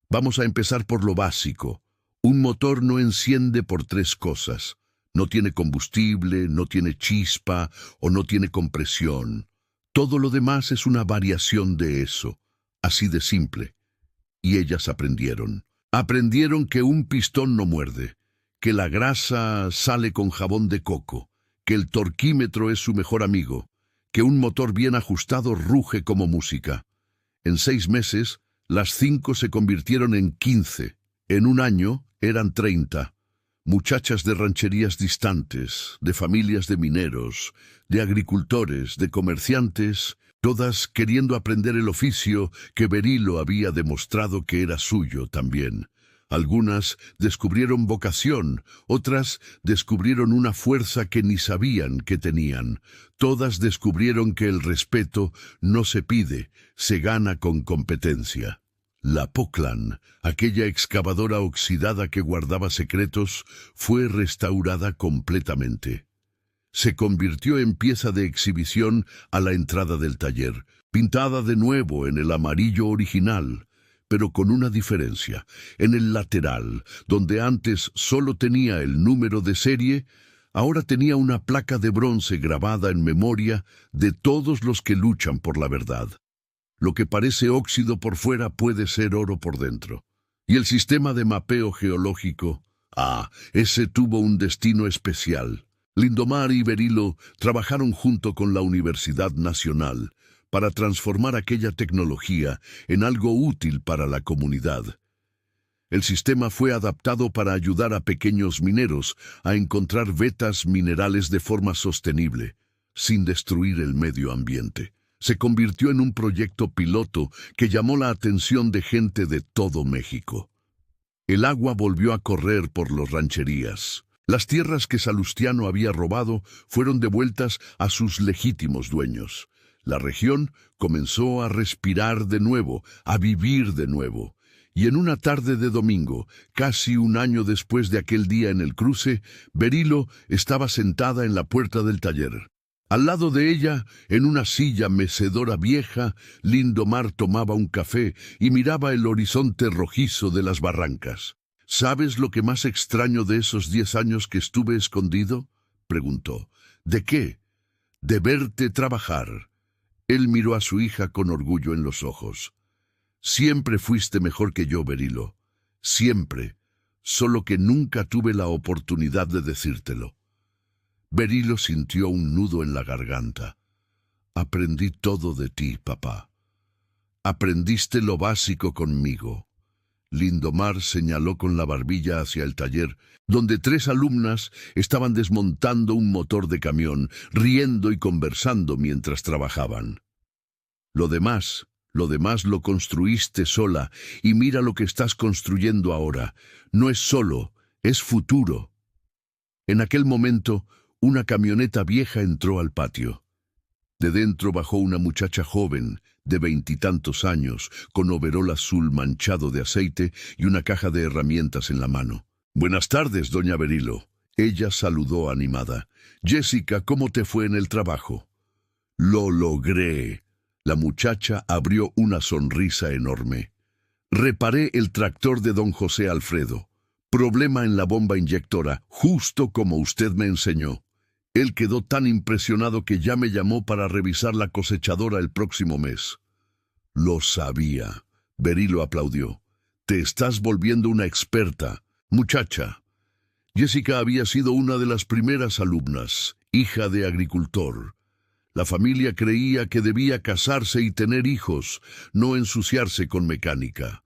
Vamos a empezar por lo básico. Un motor no enciende por 3 cosas. No tiene combustible, no tiene chispa o no tiene compresión. Todo lo demás es una variación de eso, así de simple. Y ellas aprendieron. Aprendieron que un pistón no muerde, que la grasa sale con jabón de coco, que el torquímetro es su mejor amigo, que un motor bien ajustado ruge como música. En 6 meses, las 5 se convirtieron en 15. En un año eran 30. Muchachas de rancherías distantes, de familias de mineros, de agricultores, de comerciantes, todas queriendo aprender el oficio que Berilo había demostrado que era suyo también. Algunas descubrieron vocación, otras descubrieron una fuerza que ni sabían que tenían. Todas descubrieron que el respeto no se pide, se gana con competencia. La Poclan, aquella excavadora oxidada que guardaba secretos, fue restaurada completamente. Se convirtió en pieza de exhibición a la entrada del taller, pintada de nuevo en el amarillo original, pero con una diferencia. En el lateral, donde antes solo tenía el número de serie, ahora tenía una placa de bronce grabada en memoria de todos los que luchan por la verdad. Lo que parece óxido por fuera puede ser oro por dentro. Y el sistema de mapeo geológico, ese tuvo un destino especial. Lindomar y Berilo trabajaron junto con la Universidad Nacional para transformar aquella tecnología en algo útil para la comunidad. El sistema fue adaptado para ayudar a pequeños mineros a encontrar vetas minerales de forma sostenible, sin destruir el medio ambiente. Se convirtió en un proyecto piloto que llamó la atención de gente de todo México. El agua volvió a correr por las rancherías. Las tierras que Salustiano había robado fueron devueltas a sus legítimos dueños. La región comenzó a respirar de nuevo, a vivir de nuevo. Y en una tarde de domingo, casi un año después de aquel día en el cruce, Berilo estaba sentada en la puerta del taller. Al lado de ella, en una silla mecedora vieja, Lindomar tomaba un café y miraba el horizonte rojizo de las barrancas. ¿Sabes lo que más extraño de esos 10 años que estuve escondido?, preguntó. ¿De qué? De verte trabajar. Él miró a su hija con orgullo en los ojos. Siempre fuiste mejor que yo, Berilo. Siempre. Solo que nunca tuve la oportunidad de decírtelo. Berilo sintió un nudo en la garganta. Aprendí todo de ti, papá. Aprendiste lo básico conmigo. Lindomar señaló con la barbilla hacia el taller, donde 3 alumnas estaban desmontando un motor de camión, riendo y conversando mientras trabajaban. Lo demás lo construiste sola, y mira lo que estás construyendo ahora. No es solo, es futuro. En aquel momento, una camioneta vieja entró al patio. De dentro bajó una muchacha joven, de 20 y tantos años, con overol azul manchado de aceite y una caja de herramientas en la mano. «Buenas tardes, doña Berilo». Ella saludó animada. «Jessica, ¿cómo te fue en el trabajo?» «Lo logré». La muchacha abrió una sonrisa enorme. «Reparé el tractor de don José Alfredo. Problema en la bomba inyectora, justo como usted me enseñó. Él quedó tan impresionado que ya me llamó para revisar la cosechadora el próximo mes». «Lo sabía». Berilo aplaudió. «Te estás volviendo una experta, muchacha». Jessica había sido una de las primeras alumnas, hija de agricultor. La familia creía que debía casarse y tener hijos, no ensuciarse con mecánica.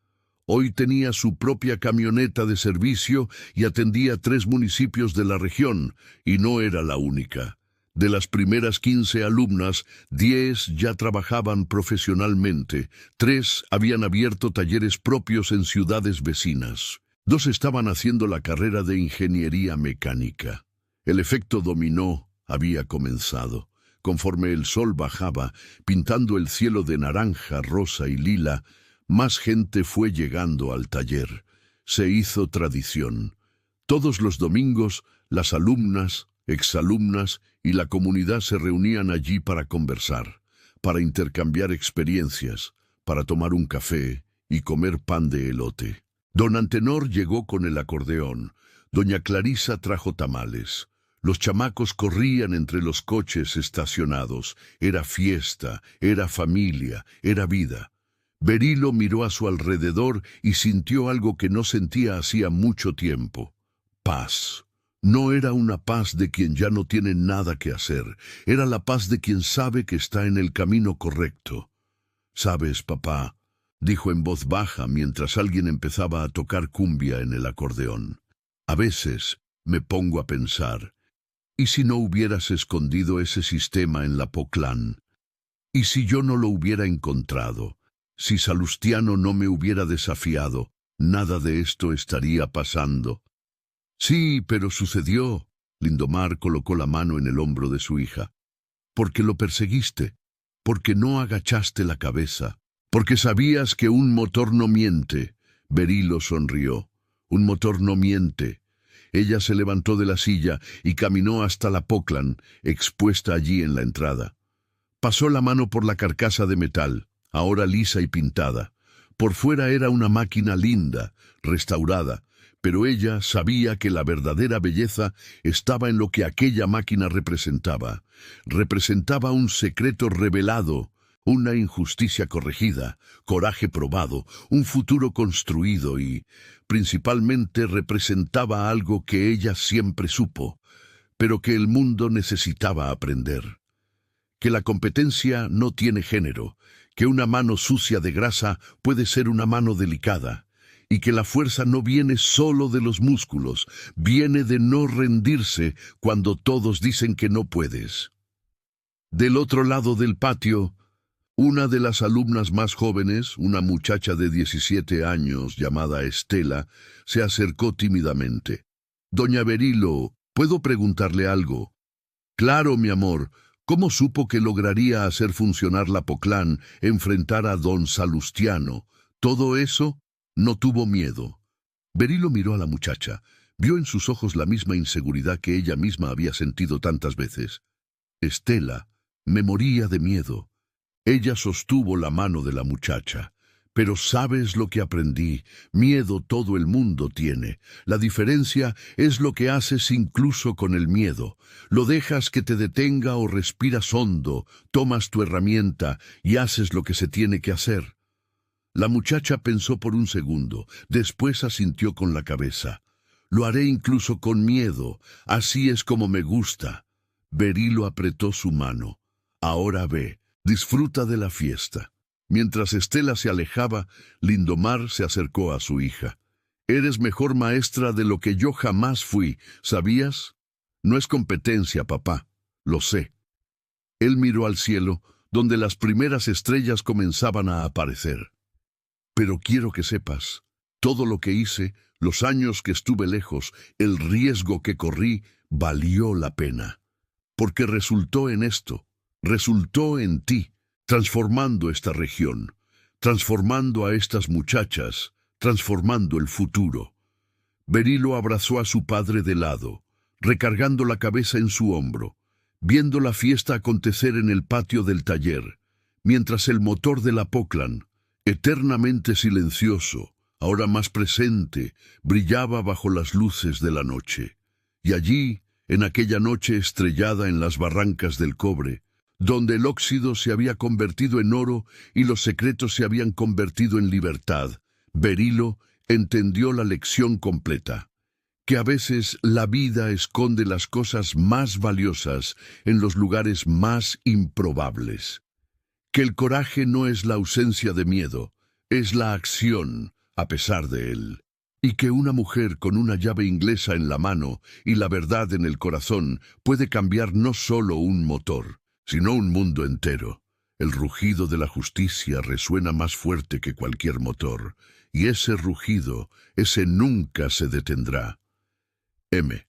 Hoy tenía su propia camioneta de servicio y atendía 3 municipios de la región, y no era la única. De las primeras 15 alumnas, 10 ya trabajaban profesionalmente, 3 habían abierto talleres propios en ciudades vecinas. Dos estaban haciendo la carrera de ingeniería mecánica. El efecto dominó había comenzado. Conforme el sol bajaba, pintando el cielo de naranja, rosa y lila, más gente fue llegando al taller. Se hizo tradición. Todos los domingos, las alumnas, exalumnas y la comunidad se reunían allí para conversar, para intercambiar experiencias, para tomar un café y comer pan de elote. Don Antenor llegó con el acordeón. Doña Clarisa trajo tamales. Los chamacos corrían entre los coches estacionados. Era fiesta, era familia, era vida. Berilo miró a su alrededor y sintió algo que no sentía hacía mucho tiempo. Paz. No era una paz de quien ya no tiene nada que hacer. Era la paz de quien sabe que está en el camino correcto. «¿Sabes, papá?», dijo en voz baja mientras alguien empezaba a tocar cumbia en el acordeón. «A veces me pongo a pensar, ¿y si no hubieras escondido ese sistema en la Poclán? ¿Y si yo no lo hubiera encontrado? Si Salustiano no me hubiera desafiado, nada de esto estaría pasando». «Sí, pero sucedió». Lindomar colocó la mano en el hombro de su hija. «Porque lo perseguiste, porque no agachaste la cabeza, porque sabías que un motor no miente». Berilo sonrió. «Un motor no miente». Ella se levantó de la silla y caminó hasta la Poclán, expuesta allí en la entrada. Pasó la mano por la carcasa de metal, ahora lisa y pintada. Por fuera era una máquina linda, restaurada, pero ella sabía que la verdadera belleza estaba en lo que aquella máquina representaba. Representaba un secreto revelado, una injusticia corregida, coraje probado, un futuro construido y, principalmente, representaba algo que ella siempre supo, pero que el mundo necesitaba aprender. Que la competencia no tiene género, que una mano sucia de grasa puede ser una mano delicada, y que la fuerza no viene solo de los músculos, viene de no rendirse cuando todos dicen que no puedes. Del otro lado del patio, una de las alumnas más jóvenes, una muchacha de 17 años llamada Estela, se acercó tímidamente. «Doña Berilo, ¿puedo preguntarle algo?» «Claro, mi amor. ¿Cómo supo que lograría hacer funcionar la Poclán, enfrentar a don Salustiano? Todo eso». No tuvo miedo. Berilo miró a la muchacha. Vio en sus ojos la misma inseguridad que ella misma había sentido tantas veces. Estela me moría de miedo. Ella sostuvo la mano de la muchacha. «Pero ¿sabes lo que aprendí? Miedo todo el mundo tiene. La diferencia es lo que haces incluso con el miedo. Lo dejas que te detenga o respiras hondo, tomas tu herramienta y haces lo que se tiene que hacer». La muchacha pensó por un segundo, después asintió con la cabeza. «Lo haré incluso con miedo, así es como me gusta». Berilo apretó su mano. «Ahora ve, disfruta de la fiesta». Mientras Estela se alejaba, Lindomar se acercó a su hija. «Eres mejor maestra de lo que yo jamás fui, ¿sabías?» «No es competencia, papá, lo sé». Él miró al cielo, donde las primeras estrellas comenzaban a aparecer. «Pero quiero que sepas, todo lo que hice, los años que estuve lejos, el riesgo que corrí, valió la pena. Porque resultó en esto, resultó en ti, transformando esta región, transformando a estas muchachas, transformando el futuro». Berilo abrazó a su padre de lado, recargando la cabeza en su hombro, viendo la fiesta acontecer en el patio del taller, mientras el motor de la Poclán, eternamente silencioso, ahora más presente, brillaba bajo las luces de la noche. Y allí, en aquella noche estrellada en las barrancas del cobre, donde el óxido se había convertido en oro y los secretos se habían convertido en libertad, Berilo entendió la lección completa, que a veces la vida esconde las cosas más valiosas en los lugares más improbables. Que el coraje no es la ausencia de miedo, es la acción a pesar de él. Y que una mujer con una llave inglesa en la mano y la verdad en el corazón puede cambiar no solo un motor, sino un mundo entero. El rugido de la justicia resuena más fuerte que cualquier motor, y ese rugido, ese nunca se detendrá. M.